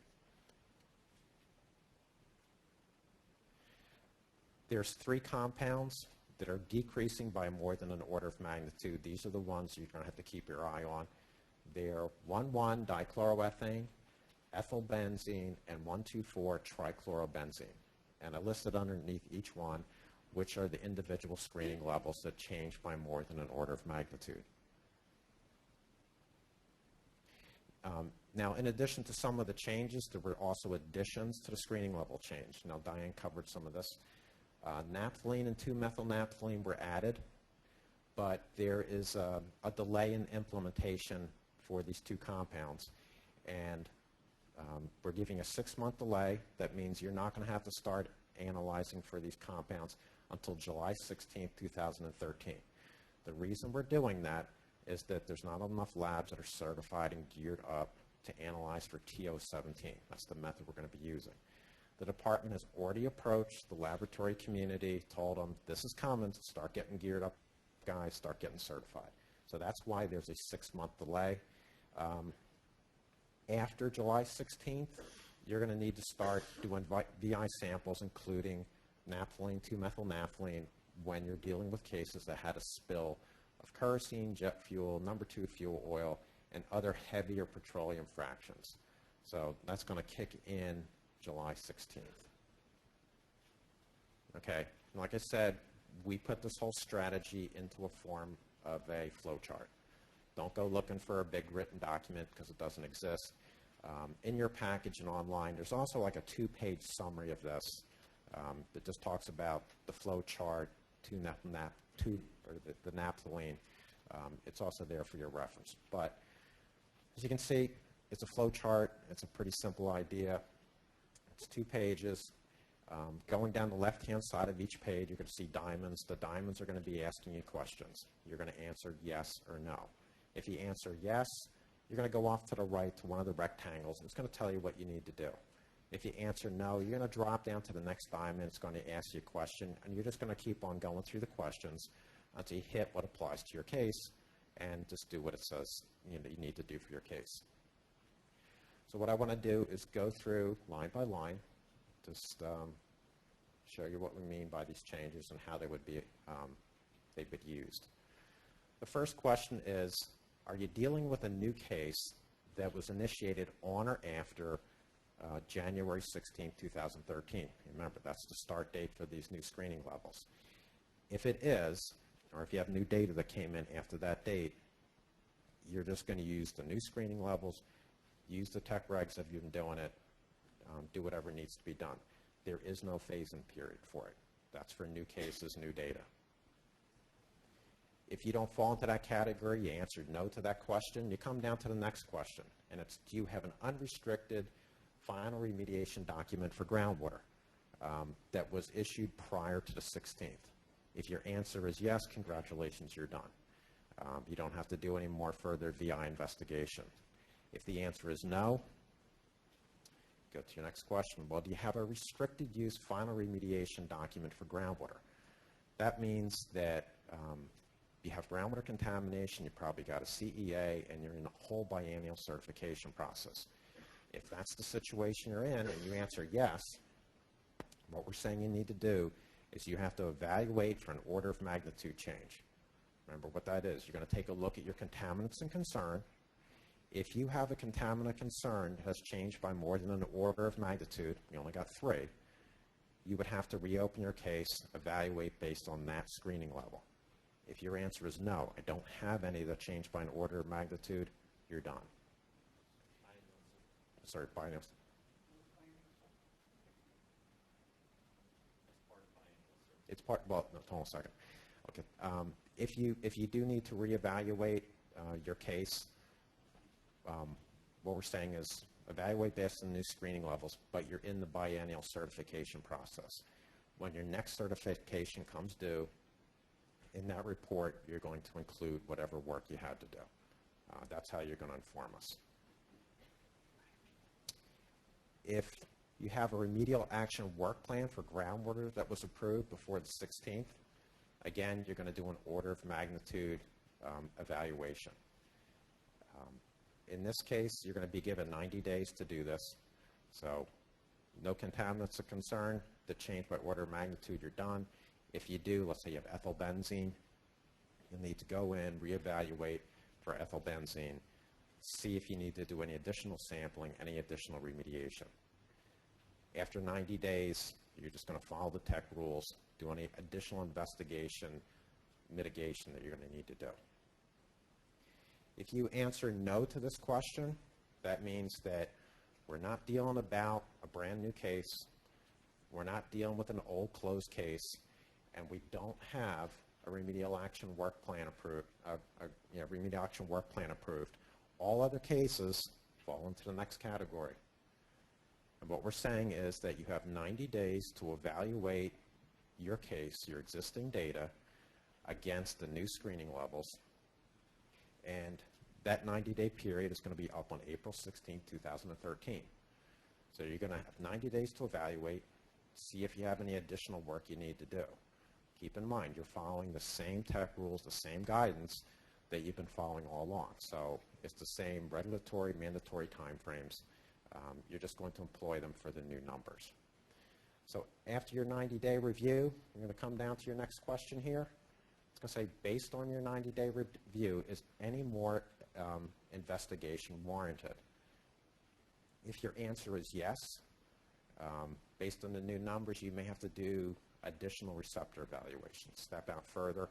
There's 3 compounds that are decreasing by more than an order of magnitude. These are the ones you're going to have to keep your eye on. They're 1,1-dichloroethane, ethylbenzene, and 1,2,4-trichlorobenzene. And I listed underneath each one which are the individual screening levels that change by more than an order of magnitude. Now, in addition to some of the changes, there were also additions to the screening level change. Now, Diane covered some of this. Naphthalene and 2-methylnaphthalene were added, but there is a delay in implementation for these 2 compounds. And we're giving a 6-month delay. That means you're not going to have to start analyzing for these compounds until July 16, 2013. The reason we're doing that is that there's not enough labs that are certified and geared up to analyze for TO17. That's the method we're going to be using. The department has already approached the laboratory community, told them this is coming, start getting geared up, guys, start getting certified. So that's why there's a 6-month delay. After July 16th, you're going to need to start doing VI samples, including naphthalene, 2-methylnaphthalene, when you're dealing with cases that had a spill of kerosene, jet fuel, number 2 fuel oil, and other heavier petroleum fractions. So that's going to kick in July 16th. Okay, like I said, we put this whole strategy into a form of a flow chart. Don't go looking for a big written document because it doesn't exist. In your package and online, there's also like a 2-page summary of this that just talks about the flow chart to the naphthalene. It's also there for your reference. But as you can see, it's a flow chart. It's a pretty simple idea. It's 2 pages. Going down the left-hand side of each page, you're going to see diamonds. The diamonds are going to be asking you questions. You're going to answer yes or no. If you answer yes, you're going to go off to the right to one of the rectangles, and it's going to tell you what you need to do. If you answer no, you're going to drop down to the next diamond. It's going to ask you a question, and you're just going to keep on going through the questions until you hit what applies to your case and just do what it says you need to do for your case. So what I want to do is go through line by line, just show you what we mean by these changes and how they would be used. The first question is, are you dealing with a new case that was initiated on or after January 16, 2013? Remember, that's the start date for these new screening levels. If it is, or if you have new data that came in after that date, you're just going to use the new screening levels, use the tech regs if you've been doing it, do whatever needs to be done. There is no phase-in period for it. That's for new cases, new data. If you don't fall into that category, you answered no to that question, you come down to the next question, and it's, do you have an unrestricted final remediation document for groundwater that was issued prior to the 16th? If your answer is yes, congratulations, you're done. You don't have to do any more further VI investigation. If the answer is no, go to your next question. Well, do you have a restricted use final remediation document for groundwater? That means that you have groundwater contamination, you probably got a CEA, and you're in a whole biennial certification process. If that's the situation you're in and you answer yes, what we're saying you need to do is you have to evaluate for an order of magnitude change. Remember what that is. You're going to take a look at your contaminants in concern. If you have a contaminant concern that has changed by more than an order of magnitude, you only got 3, you would have to reopen your case, evaluate based on that screening level. If your answer is no, I don't have any that changed by an order of magnitude, you're done. Sorry, biennial. It's part, well, no, hold on a second. Okay. If you do need to reevaluate your case, what we're saying is evaluate based on new screening levels, but you're in the biennial certification process. When your next certification comes due, in that report, you're going to include whatever work you had to do. That's how you're going to inform us. If you have a remedial action work plan for groundwater that was approved before the 16th, again, you're going to do an order of magnitude evaluation. In this case, you're going to be given 90 days to do this. So no contaminants of concern, the change by order of magnitude, you're done. If you do, let's say you have ethylbenzene, you'll need to go in, reevaluate for ethylbenzene, see if you need to do any additional sampling, any additional remediation. After 90 days, you're just going to follow the tech rules, do any additional investigation, mitigation that you're going to need to do. If you answer no to this question, that means that we're not dealing about a brand new case, we're not dealing with an old closed case, and we don't have a remedial action work plan approved. Remedial action work plan approved. All other cases fall into the next category. And what we're saying is that you have 90 days to evaluate your case, your existing data, against the new screening levels. And that 90-day period is going to be up on April 16, 2013. So you're going to have 90 days to evaluate, see if you have any additional work you need to do. Keep in mind, you're following the same tech rules, the same guidance that you've been following all along. So it's the same regulatory, mandatory timeframes. You're just going to employ them for the new numbers. So after your 90-day review, you're going to come down to your next question here. It's going to say, based on your 90-day review, is any more investigation warranted? If your answer is yes, based on the new numbers, you may have to do additional receptor evaluations. Step out further.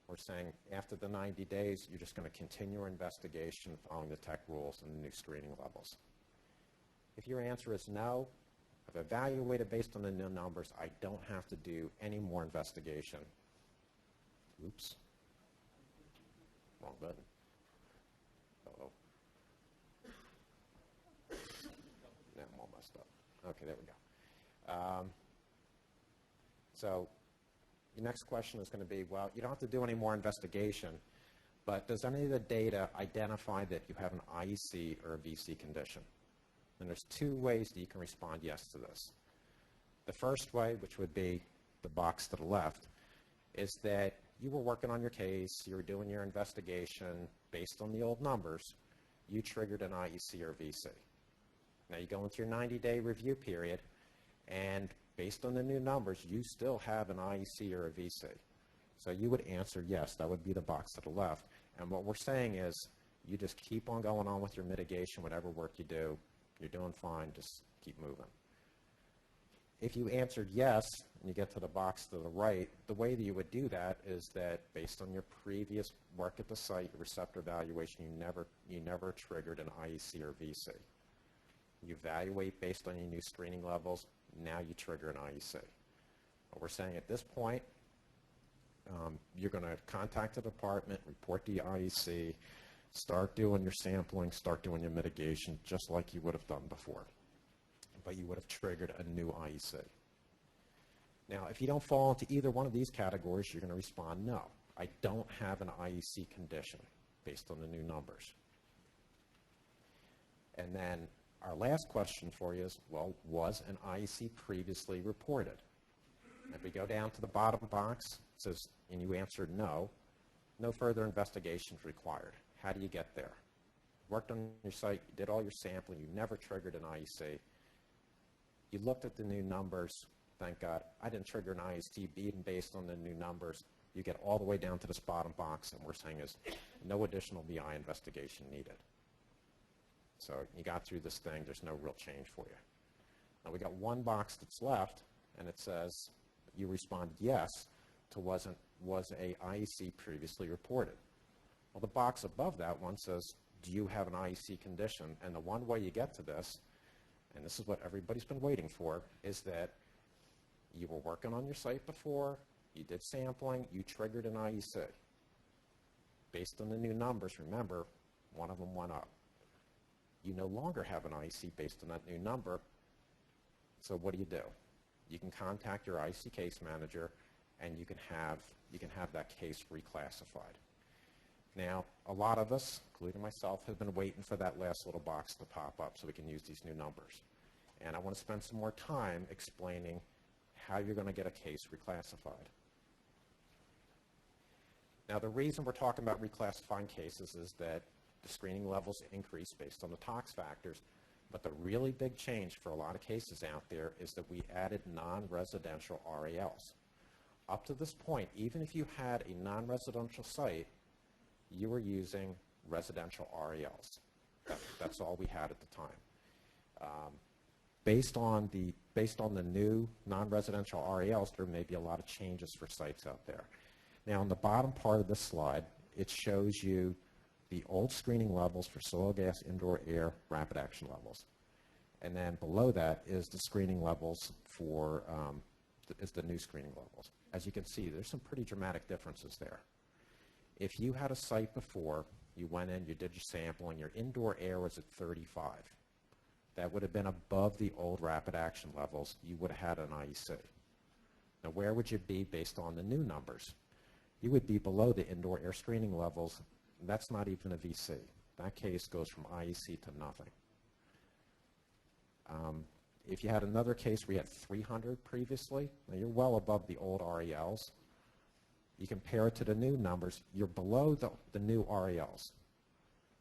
We're saying after the 90 days, you're just going to continue your investigation following the tech rules and the new screening levels. If your answer is no, I've evaluated based on the new numbers, I don't have to do any more investigation. Oops. Wrong button. Uh-oh. Now I'm all messed up. Okay, there we go. So the next question is going to be, well, you don't have to do any more investigation, but does any of the data identify that you have an IEC or a VC condition? And there's two ways that you can respond yes to this. The first way, which would be the box to the left, is that you were working on your case, you were doing your investigation based on the old numbers, you triggered an IEC or VC. Now you go into your 90-day review period, and based on the new numbers, you still have an IEC or a VC. So you would answer yes, that would be the box to the left. And what we're saying is you just keep on going on with your mitigation, whatever work you do, you're doing fine, just keep moving. If you answered yes, and you get to the box to the right, the way that you would do that is that based on your previous work at the site, your receptor evaluation, you never triggered an IEC or VC. You evaluate based on your new screening levels, now you trigger an IEC. What we're saying at this point, you're going to contact the department, report the IEC, start doing your sampling, start doing your mitigation, just like you would have done before. But you would have triggered a new IEC. Now, if you don't fall into either one of these categories, you're going to respond no. I don't have an IEC condition based on the new numbers. And then our last question for you is, well, was an IEC previously reported? If we go down to the bottom box, it says, and you answered no, no further investigation is required. How do you get there? Worked on your site, you did all your sampling, you never triggered an IEC. You looked at the new numbers, thank God. I didn't trigger an IEC even based on the new numbers. You get all the way down to this bottom box, and we're saying is no additional BI investigation needed. So you got through this thing, there's no real change for you. Now we got one box that's left, and it says you respond yes to was a IEC previously reported. Well, the box above that one says, do you have an IEC condition? And the one way you get to this, and this is what everybody's been waiting for, is that you were working on your site before, you did sampling, you triggered an IEC. Based on the new numbers, remember, one of them went up. You no longer have an IEC based on that new number, so what do? You can contact your IEC case manager, and you can have that case reclassified. Now, a lot of us, including myself, have been waiting for that last little box to pop up so we can use these new numbers. And I want to spend some more time explaining how you're going to get a case reclassified. Now, the reason we're talking about reclassifying cases is that the screening levels increase based on the tox factors, but the really big change for a lot of cases out there is that we added non-residential RALs. Up to this point, even if you had a non-residential site, you were using residential RALs. That's all we had at the time. Based on the new non-residential RALs, there may be a lot of changes for sites out there. Now, on the bottom part of this slide, it shows you the old screening levels for soil gas, indoor air, rapid action levels. And then below that is the screening levels for, is the new screening levels. As you can see, there's some pretty dramatic differences there. If you had a site before, you went in, you did your sampling, your indoor air was at 35. That would have been above the old rapid action levels. You would have had an IEC. Now, where would you be based on the new numbers? You would be below the indoor air screening levels. That's not even a VC. That case goes from IEC to nothing. If you had another case where you had 300 previously, now you're well above the old RALs. You compare it to the new numbers, you're below the new RALs.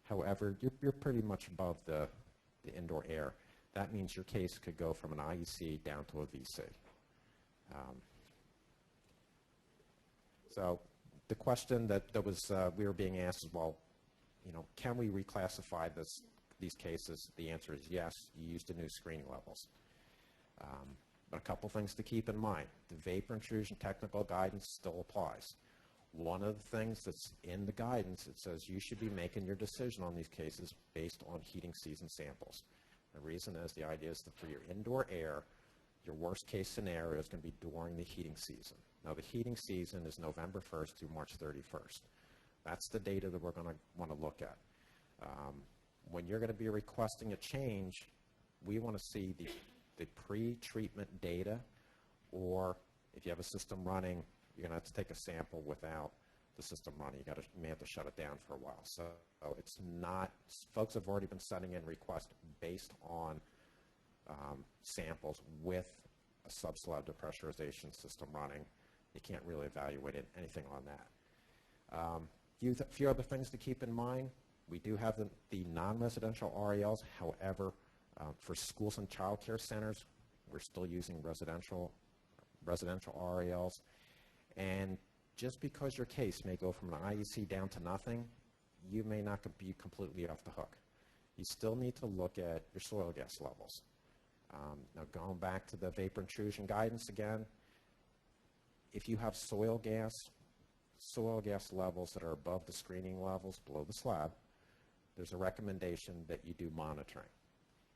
However, you're pretty much above the indoor air. That means your case could go from an IEC down to a VC. So the question that was we were being asked is, well, can we reclassify these cases? The answer is yes. You used the new screening levels. But a couple things to keep in mind. The vapor intrusion technical guidance still applies. One of the things that's in the guidance, it says you should be making your decision on these cases based on heating season samples. The reason is the idea is that for your indoor air, your worst case scenario is going to be during the heating season. Now the heating season is November 1st through March 31st. That's the data that we're going to want to look at. When you're going to be requesting a change, we want to see the pre-treatment data, or if you have a system running, you're going to have to take a sample without the system running. You may have to shut it down for a while. So it's not, folks have already been sending in requests based on samples with a subslab depressurization system running. You can't really evaluate anything on that. Few other things to keep in mind. We do have the non-residential RELs. However, for schools and child care centers, we're still using residential RELs. And just because your case may go from an IEC down to nothing, you may not be completely off the hook. You still need to look at your soil gas levels. Now going back to the vapor intrusion guidance again, if you have soil gas levels that are above the screening levels, below the slab, there's a recommendation that you do monitoring.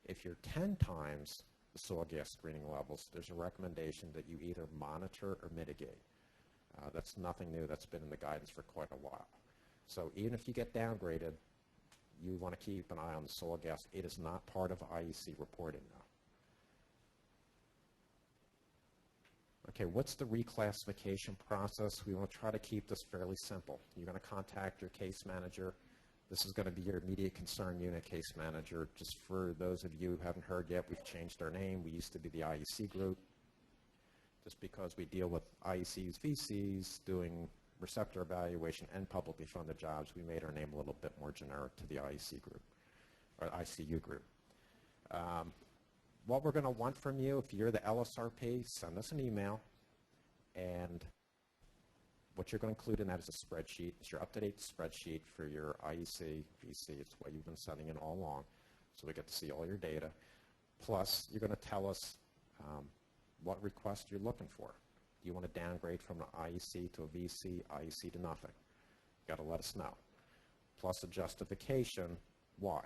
If you're 10 times the soil gas screening levels, there's a recommendation that you either monitor or mitigate. That's nothing new. That's been in the guidance for quite a while. So even if you get downgraded, you want to keep an eye on the soil gas. It is not part of IEC reporting now. Okay, what's the reclassification process? We want to try to keep this fairly simple. You're going to contact your case manager. This is going to be your immediate concern unit case manager. Just for those of you who haven't heard yet, we've changed our name. We used to be the IEC group. Just because we deal with IECs, VCs, doing receptor evaluation and publicly funded jobs, we made our name a little bit more generic to the IEC group, or ICU group. What we're going to want from you, if you're the LSRP, send us an email, and what you're going to include in that is a spreadsheet. It's your up-to-date spreadsheet for your IEC, VC. It's what you've been sending in all along, so we get to see all your data. Plus, you're going to tell us what request you're looking for. Do you want to downgrade from an IEC to a VC, IEC to nothing? You've got to let us know. Plus a justification, why?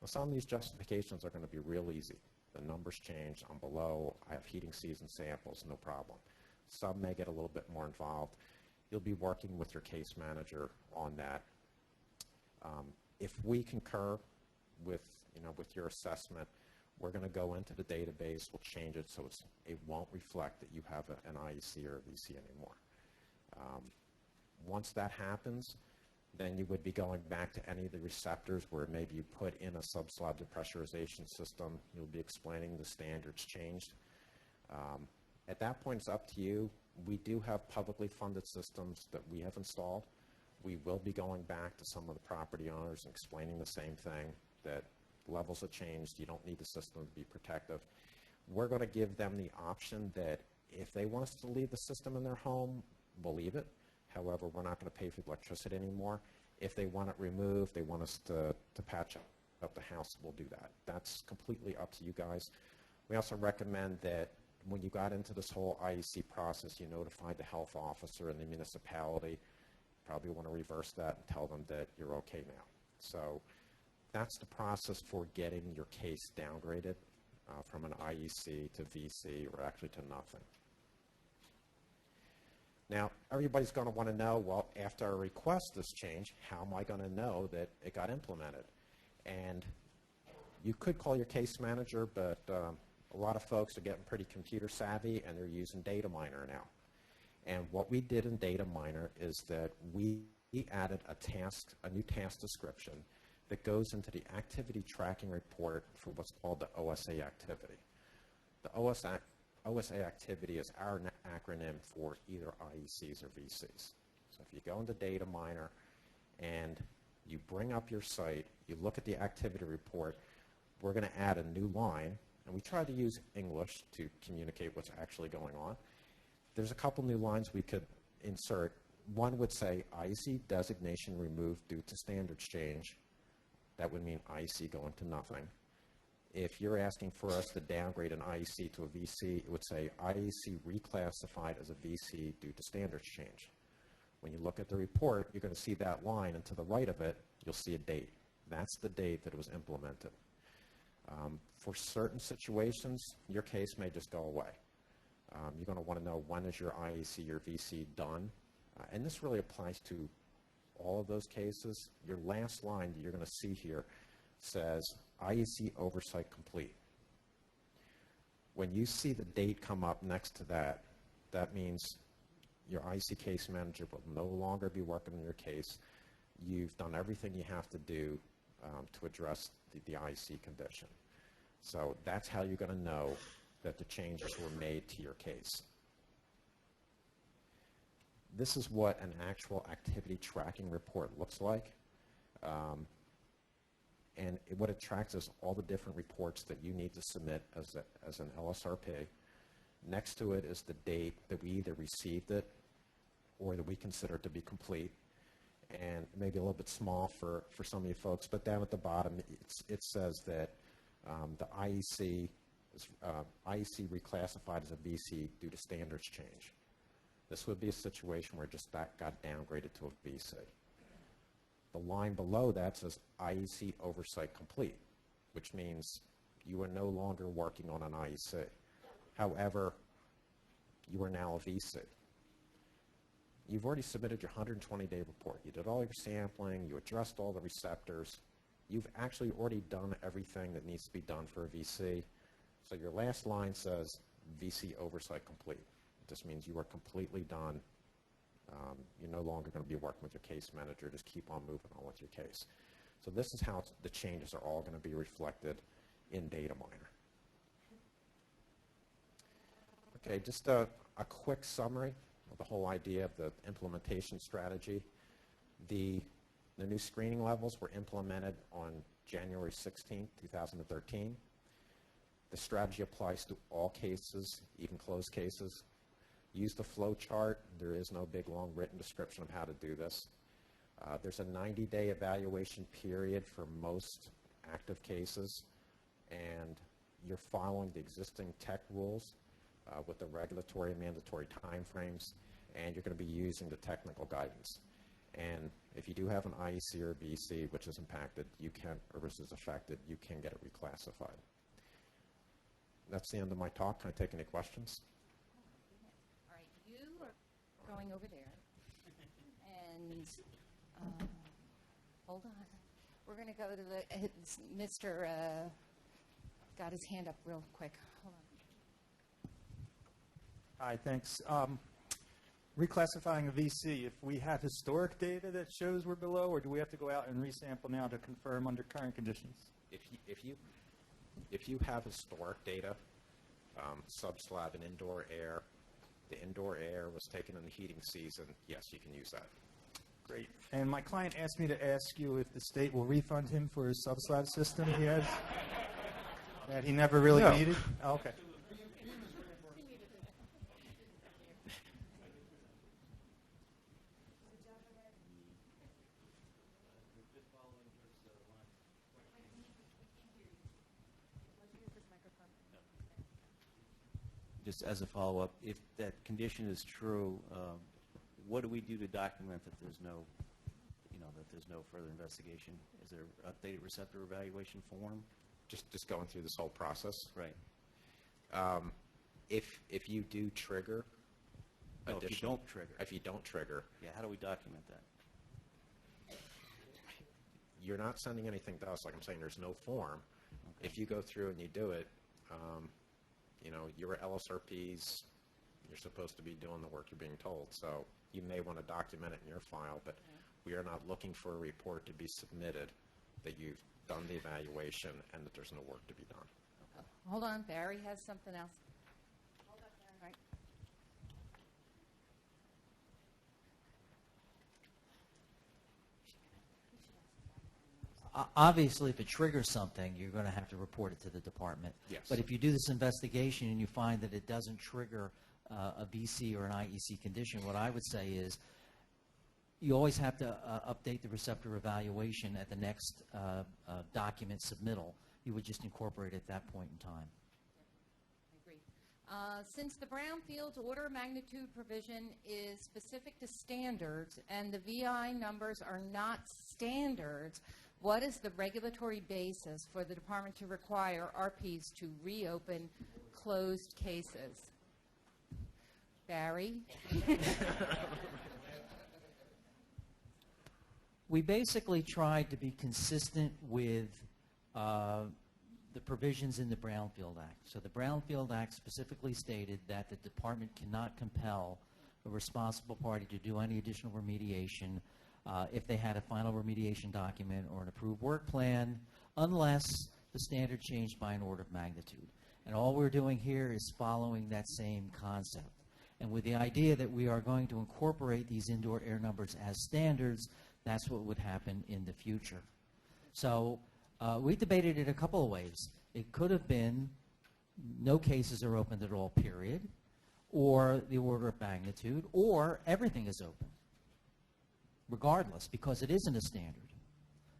Well, some of these justifications are going to be real easy. The numbers change. I'm below. I have heating season samples, no problem. Some may get a little bit more involved. You'll be working with your case manager on that. If we concur with your assessment, we're going to go into the database. We'll change it so it won't reflect that you have an IEC or a VC anymore. Once that happens, then you would be going back to any of the receptors where maybe you put in a subslab depressurization system. You'll be explaining the standards changed. At that point, it's up to you. We do have publicly funded systems that we have installed. We will be going back to some of the property owners and explaining the same thing, that levels have changed. You don't need the system to be protective. We're going to give them the option that if they want us to leave the system in their home, we'll leave it. However, we're not going to pay for the electricity anymore. If they want it removed, they want us to patch up the house, we'll do that. That's completely up to you guys. We also recommend that when you got into this whole IEC process, you notified the health officer and the municipality. Probably want to reverse that and tell them that you're okay now. So that's the process for getting your case downgraded from an IEC to VC, or actually to nothing. Now, everybody's going to want to know, well, after I request this change, how am I going to know that it got implemented? And you could call your case manager, but a lot of folks are getting pretty computer savvy, and they're using Data Miner now. And what we did in Data Miner is that we added a new task description that goes into the activity tracking report for what's called the OSA activity. The OSA activity is our acronym for either IECs or VCs. So if you go into Data Miner and you bring up your site, you look at the activity report, we're going to add a new line, and we try to use English to communicate what's actually going on. There's a couple new lines we could insert. one would say IEC designation removed due to standards change. That would mean IEC going to nothing. If you're asking for us to downgrade an IEC to a VC, it would say IEC reclassified as a VC due to standards change. When you look at the report, you're going to see that line, and to the right of it, you'll see a date. That's the date that it was implemented. For certain situations, your case may just go away. You're going to want to know, when is your IEC, your VC done? And this really applies to all of those cases. Your last line that you're going to see here says IEC oversight complete. When you see the date come up next to that, that means your IEC case manager will no longer be working on your case. You've done everything you have to do to address the IEC condition. So that's how you're going to know that the changes were made to your case. This is what an actual activity tracking report looks like. And what it tracks is all the different reports that you need to submit as an LSRP. Next to it is the date that we either received it or that we consider to be complete. And maybe a little bit small for some of you folks, but down at the bottom it says that the IEC is IEC reclassified as a VC due to standards change. This would be a situation where just that got downgraded to a VC. The line below that says IEC oversight complete, which means you are no longer working on an IEC. However, you are now a VC. You've already submitted your 120-day report. You did all your sampling. You addressed all the receptors. You've actually already done everything that needs to be done for a VC. So your last line says VC oversight complete. It just means you are completely done. You're no longer going to be working with your case manager. Just keep on moving on with your case. So this is how the changes are all going to be reflected in Data Miner. Okay, just a quick summary of the whole idea of the implementation strategy. The new screening levels were implemented on January 16, 2013. The strategy applies to all cases, even closed cases. Use the flow chart. There is no big, long written description of how to do this. There's a 90-day evaluation period for most active cases, and you're following the existing tech rules with the regulatory and mandatory timeframes, and you're going to be using the technical guidance. And if you do have an IEC or VC which is impacted, you can, or is affected, you can get it reclassified. That's the end of my talk. Can I take any questions? All right, you are going over there, and hold on. We're going to go to the Mr. Got his hand up real quick. Hold on. Hi, thanks. Reclassifying a VC, if we have historic data that shows we're below, or do we have to go out and resample now to confirm under current conditions? If you have historic data, subslab and indoor air, the indoor air was taken in the heating season, yes, you can use that. Great. And my client asked me to ask you if the state will refund him for his subslab system he has that he never really needed? Oh, okay. Just as a follow-up, if that condition is true, what do we do to document that there's no, that there's no further investigation? Is there an updated receptor evaluation form? Just going through this whole process. Right. If you do trigger, No, if you don't trigger. If you don't trigger, Yeah, how do we document that? you're not sending anything to us. Like I'm saying, there's no form. Okay. If you go through and you do it, you're LSRPs. You're supposed to be doing the work you're being told. So you may want to document it in your file, but we are not looking for a report to be submitted that you've done the evaluation and that there's no work to be done. Hold on, Barry has something else. Hold on, Barry. Right. Obviously, if it triggers something, you're going to have to report it to the department. Yes. But if you do this investigation and you find that it doesn't trigger a BC or an IEC condition, what I would say is you always have to update the receptor evaluation at the next document submittal. You would just incorporate it at that point in time. I agree. Since the brownfields order of magnitude provision is specific to standards and the VI numbers are not standards, what is the regulatory basis for the department to require RPs to reopen closed cases? Barry? We basically tried to be consistent with the provisions in the Brownfield Act. So the Brownfield Act specifically stated that the department cannot compel a responsible party to do any additional remediation if they had a final remediation document or an approved work plan, unless the standard changed by an order of magnitude. And all we're doing here is following that same concept. And with the idea that we are going to incorporate these indoor air numbers as standards, that's what would happen in the future. So we debated it a couple of ways. It could have been no cases are opened at all, period, or the order of magnitude, or everything is open, regardless, because it isn't a standard.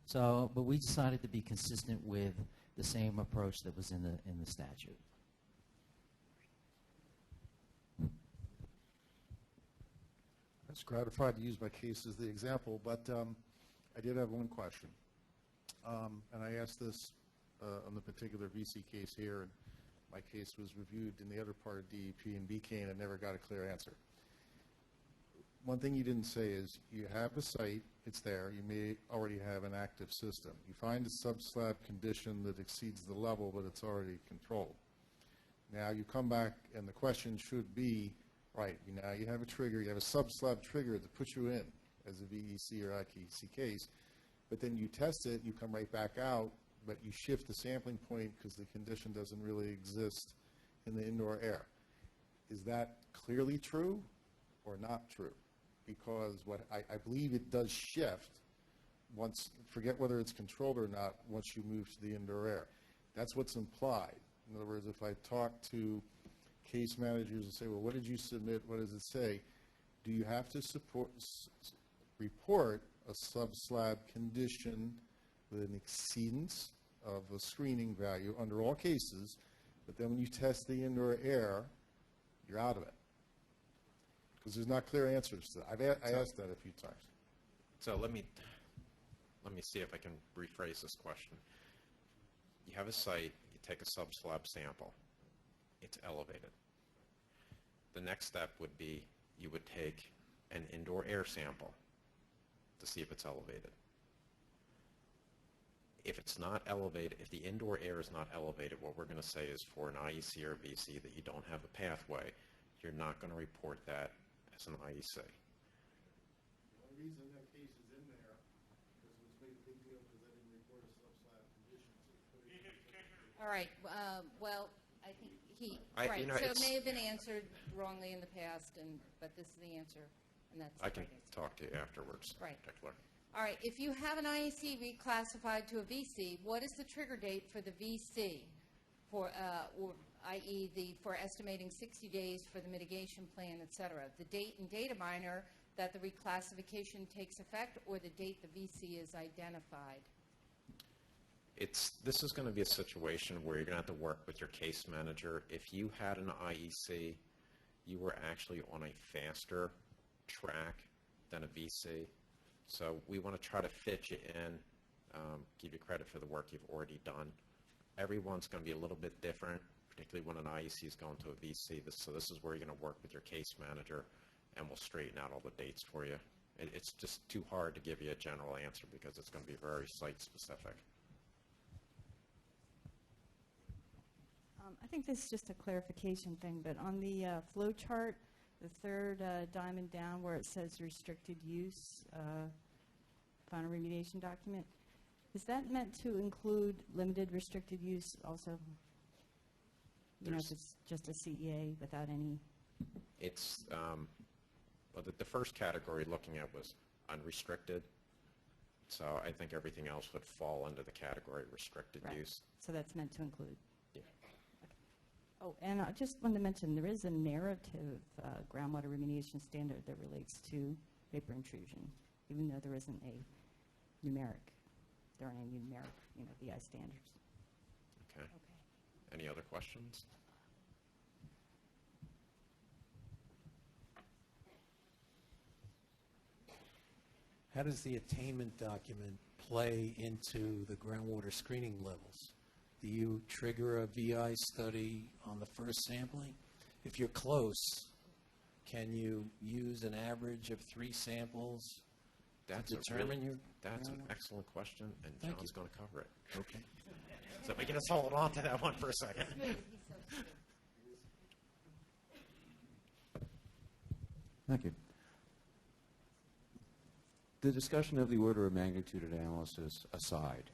So, but we decided to be consistent with the same approach that was in the statute. I was gratified to use my case as the example, but I did have one question. And I asked this on the particular VC case here, and my case was reviewed in the other part of DEP and BK, and I never got a clear answer. One thing you didn't say is you have a site, it's there, you may already have an active system. You find a subslab condition that exceeds the level, but it's already controlled. Now you come back, and the question should be, right, now you have a trigger, you have a subslab trigger that puts you in as a VEC or IKC case, but then you test it, you come right back out, but you shift the sampling point because the condition doesn't really exist in the indoor air. Is that clearly true or not true? Because what I believe it does shift once, forget whether it's controlled or not, once you move to the indoor air. That's what's implied. In other words, if I talk to case managers and say, well, what did you submit? What does it say? Do you have to report a subslab condition with an exceedance of a screening value under all cases, but then when you test the indoor air, you're out of it? Because there's not clear answers to that. I asked that a few times. So let me see if I can rephrase this question. You have a site, you take a subslab sample, it's elevated. The next step would be you would take an indoor air sample to see if it's elevated. If it's not elevated, if the indoor air is not elevated, what we're going to say is for an IEC or VC that you don't have a pathway, you're not going to report that as an IEC. The only reason that case is in there is it was made a big deal because they didn't report a subslab condition. All right. Well, I think right. You know, so it may have been answered wrongly in the past, but this is the answer, and that's I can talk to you afterwards. Right. Particular. All right. If you have an IEC reclassified to a VC, what is the trigger date for the VC, for i.e. for estimating 60 days for the mitigation plan, et cetera? The date in data miner that the reclassification takes effect, or the date the VC is identified? This is going to be a situation where you're going to have to work with your case manager. If you had an IEC, you were actually on a faster track than a VC. So we want to try to fit you in, give you credit for the work you've already done. Everyone's going to be a little bit different, particularly when an IEC is going to a VC. So this is where you're going to work with your case manager, and we'll straighten out all the dates for you. It's just too hard to give you a general answer because it's going to be very site-specific. I think this is just a clarification thing, but on the flow chart, the third diamond down where it says restricted use, final remediation document, is that meant to include limited restricted use also? You know, if it's just a CEA without any? It's, well, the first category looking at was unrestricted. So I think everything else would fall under the category restricted use. So that's meant to include? Yeah. Okay. Oh, and I just wanted to mention there is a narrative groundwater remediation standard that relates to vapor intrusion. even though there isn't a numeric, there aren't any numeric, VI standards. Okay. Any other questions? How does the attainment document play into the groundwater screening levels? Do you trigger a VI study on the first sampling? If you're close, can you use an average of 3 samples to determine your... That's an groundwater? excellent question, and Thank John's you. going to cover it. Okay. So we can just hold on to that one for a second. Thank you. The discussion of the order of magnitude analysis aside,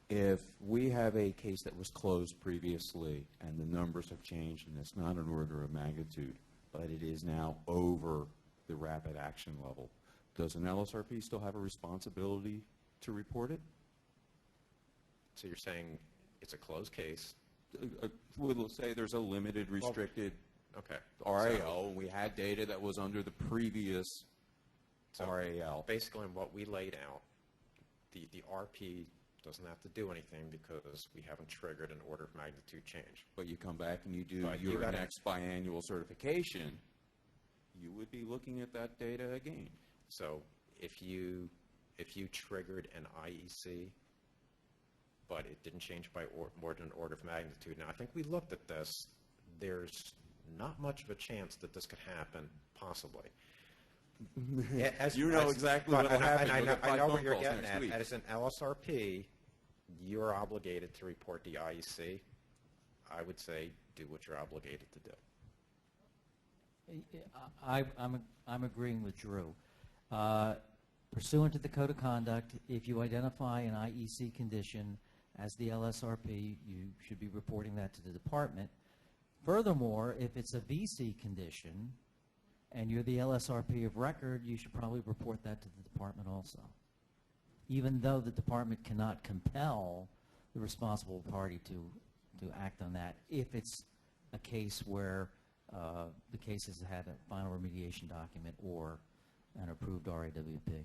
if we have a case that was closed previously and the numbers have changed and it's not an order of magnitude, but it is now over the rapid action level, does an LSRP still have a responsibility to report it? So you're saying it's a closed case? We'll say there's a limited, restricted Okay. RAL. We had data that was under the previous RAL. Basically, in what we laid out, the RP doesn't have to do anything because we haven't triggered an order of magnitude change. But you come back and you do But you your gotta- next biannual certification, you would be looking at that data again. So if you triggered an IEC, but it didn't change by more than an order of magnitude. Now, I think we looked at this. There's not much of a chance that this could happen, possibly. You know exactly what will happen. I You'll get 5 know phone what you're calls getting next at. week. As an LSRP, you're obligated to report the IEC. I would say do what you're obligated to do. I'm agreeing with Drew. Pursuant to the Code of Conduct, if you identify an IEC condition as the LSRP, you should be reporting that to the department. Furthermore, if it's a VC condition and you're the LSRP of record, you should probably report that to the department also, even though the department cannot compel the responsible party to act on that if it's a case where the case has had a final remediation document or an approved RAWP.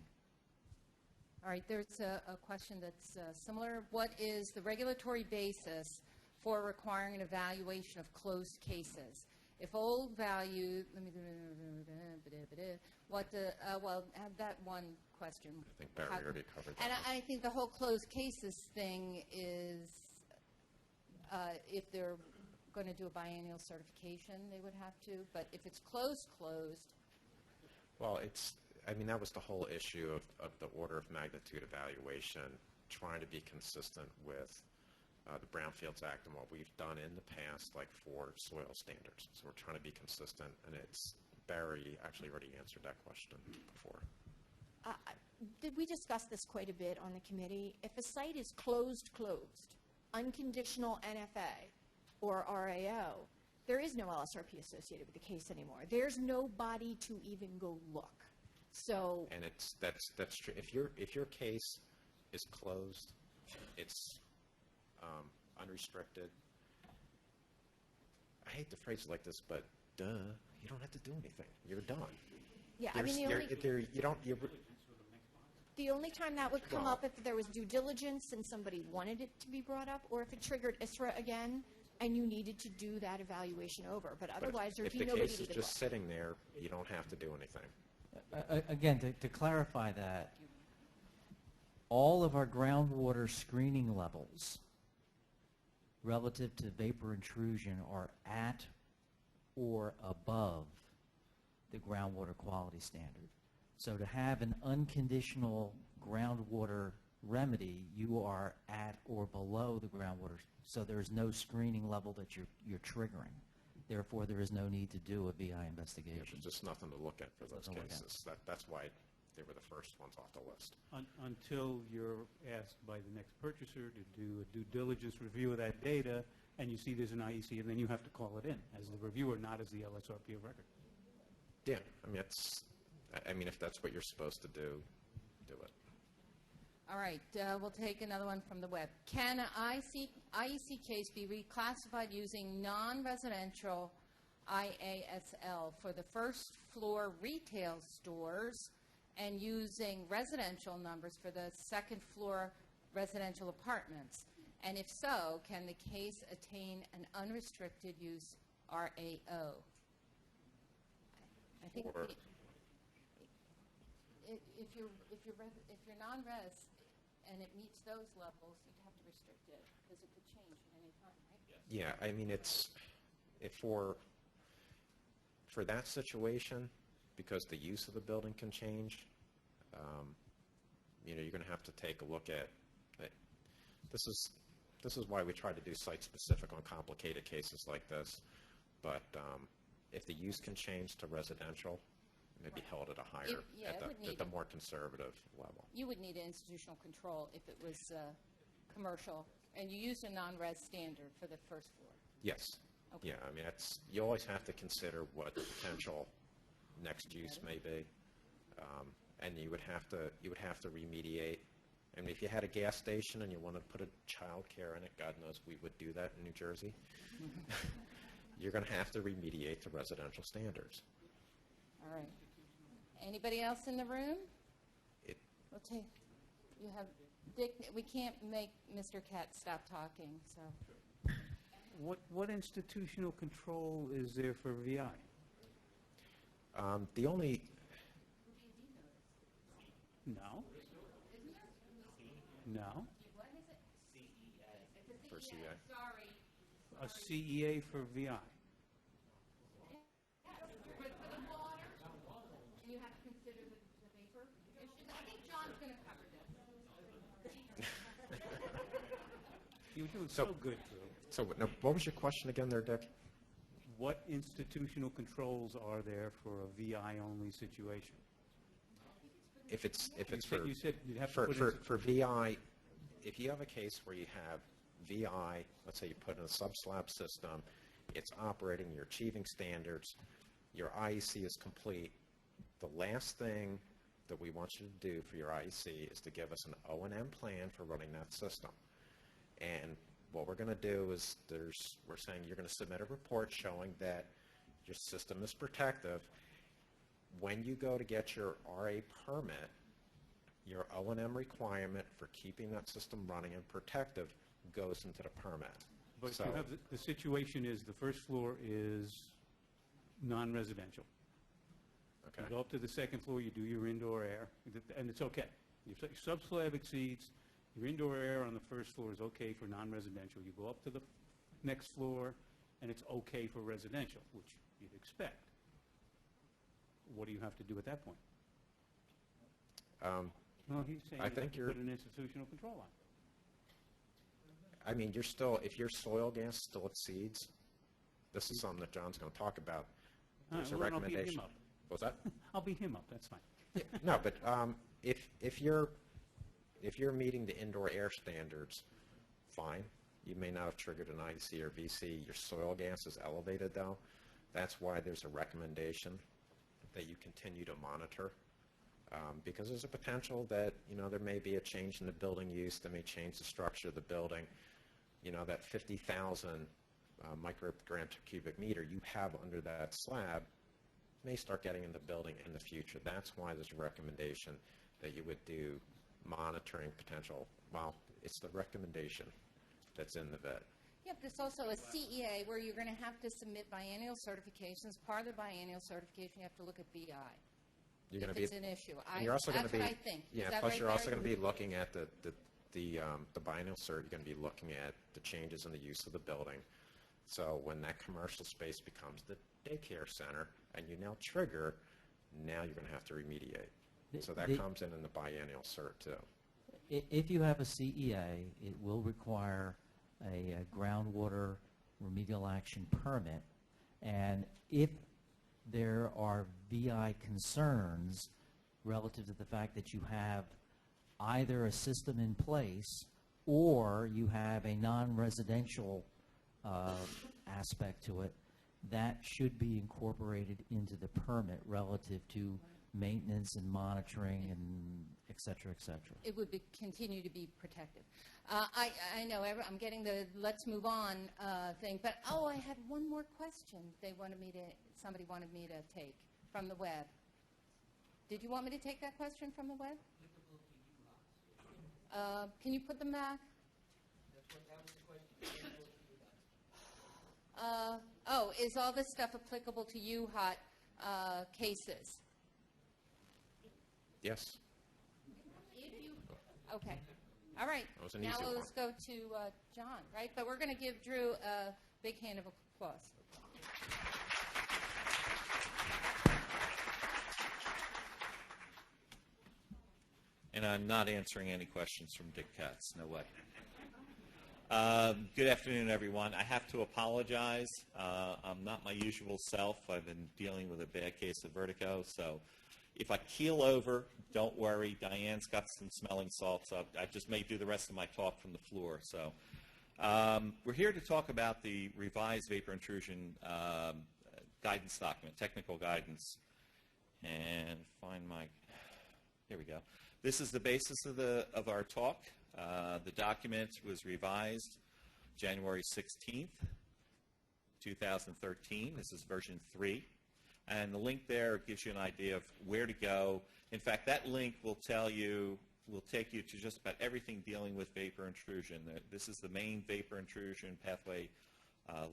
All right, there's a question that's similar. What is the regulatory basis for requiring an evaluation of closed cases? If old value, that one question. I think Barry already covered that. And one. I think the whole closed cases thing is, if they're going to do a biennial certification, they would have to. But if it's closed, Well, that was the whole issue of the order of magnitude evaluation, trying to be consistent with the Brownfields Act and what we've done in the past, like for soil standards. So we're trying to be consistent, and Barry actually already answered that question before. Did we discuss this quite a bit on the committee? If a site is closed, unconditional NFA or RAO, there is no LSRP associated with the case anymore. There's no body to even go look. So, And that's true. If your case is closed, it's unrestricted. I hate to phrase it like this, but duh, you don't have to do anything. You're done. yeah, the only time that would come up if there was due diligence and somebody wanted it to be brought up, or if it triggered ISRA again and you needed to do that evaluation over. But otherwise, there'd be if the nobody case to is even just look. sitting there, you don't have to do anything. Again, to clarify that, all of our groundwater screening levels relative to vapor intrusion are at or above the groundwater quality standard. So to have an unconditional groundwater remedy, you are at or below the groundwater, so there is no screening level that you're triggering. Therefore, there is no need to do a VI investigation. There's just nothing to look at for those Nothing to look at. cases. That's why they were the first ones off the list. Until you're asked by the next purchaser to do a due diligence review of that data, and you see there's an IEC, and then you have to call it in as the reviewer, not as the LSRP of record. Yeah, if that's what you're supposed to do, do it. All right, we'll take another one from the web. Can an IEC case be reclassified using non-residential IASL for the first floor retail stores and using residential numbers for the second floor residential apartments? And if so, can the case attain an unrestricted use RAO? I think Or- if you're non-res and it meets those levels, you'd have to restrict it because it could change at any time, right? Yeah, I mean, if for that situation, because the use of the building can change, you're going to have to take a look at it. This is why we try to do site-specific on complicated cases like this. But if the use can change to residential, it may be held at a higher, at the more conservative level. You would need institutional control if it was commercial, and you used a non-res standard for the first floor. Yes. Okay. Yeah, I mean, you always have to consider what the potential next use may be, and you would have to remediate. I mean, if you had a gas station and you wanted to put a child care in it, God knows we would do that in New Jersey. You're going to have to remediate to residential standards. All right. Anybody else in the room? We'll take. You have Dick. We can't make Mr. Katz stop talking, so. What institutional control is there for VI? The only No. No. for CI. Sorry. A CEA for VI. For the water, you have to consider the vapor issues. I think John's going to cover this. You were doing so good, Drew. So now, what was your question again there, Dick? What institutional controls are there for a VI-only situation? If it's You said you'd have to for put for, in- for VI, if you have a case where you have VI, let's say you put in a sub-slab system, it's operating, you're achieving standards, your IEC is complete. The last thing that we want you to do for your IEC is to give us an O&M plan for running that system. And what we're going to do is we're saying you're going to submit a report showing that your system is protective. When you go to get your RA permit, your O&M requirement for keeping that system running and protective goes into the permit. But So- you have the situation is the first floor is non-residential. Okay. You go up to the second floor, you do your indoor air, and it's okay. Your sub-slab exceeds, your indoor air on the first floor is okay for non-residential. You go up to the next floor, and it's okay for residential, which you'd expect. What do you have to do at that point? Well, he's saying I you think have to put an institutional control on. I mean, if your soil gas still exceeds, this is something that John's going to talk about. There's a Well, then I'll beat him recommendation. up. What's that? I'll beat him up, that's fine. No, but if you're meeting the indoor air standards, fine. You may not have triggered an IC or VC. Your soil gas is elevated, though. That's why there's a recommendation that you continue to monitor, because there's a potential that there may be a change in the building use that may change the structure of the building. That 50,000 microgram per cubic meter you have under that slab may start getting in the building in the future. That's why there's a recommendation that you would do monitoring potential. Well, it's the recommendation that's in the bid. Yeah, but there's also a CEA where you're going to have to submit biennial certifications. Part of the biennial certification, you have to look at VI. You're going to If be. it's an issue. And you're also going to That's be. what I think. Is Yeah. that Plus, right, you're also Barry? going to be looking at the biennial cert. You're going to be looking at the changes in the use of the building. So when that commercial space becomes the daycare center, and you now trigger, now you're going to have to remediate. So that comes in the biennial cert too. If you have a CEA, it will require a groundwater remedial action permit, and if there are VI concerns relative to the fact that you have either a system in place or you have a non-residential aspect to it, that should be incorporated into the permit relative to maintenance and monitoring and et cetera, et cetera. It would continue to be protective. I know I'm getting the let's move on thing, but I had one more question. Somebody wanted me to take from the web. Did you want me to take that question from the web? Can you put them back? Oh, is all this stuff applicable to UHOT cases? Yes. Okay. All right. That was an Now easy one. let's go to John, right? But we're going to give Drew a big hand of applause. And I'm not answering any questions from Dick Katz. No way. Good afternoon, everyone. I have to apologize. I'm not my usual self. I've been dealing with a bad case of vertigo, so if I keel over, don't worry. Diane's got some smelling salts up. I just may do the rest of my talk from the floor. So we're here to talk about the revised vapor intrusion guidance document, technical guidance. And find my, here we go. This is the basis of our talk. The document was revised January 16th, 2013. This is version 3. And the link there gives you an idea of where to go. In fact, that link will take you to just about everything dealing with vapor intrusion. This is the main vapor intrusion pathway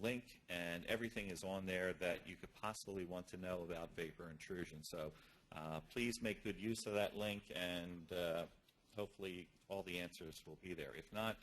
link, and everything is on there that you could possibly want to know about vapor intrusion. So please make good use of that link, and hopefully all the answers will be there. If not,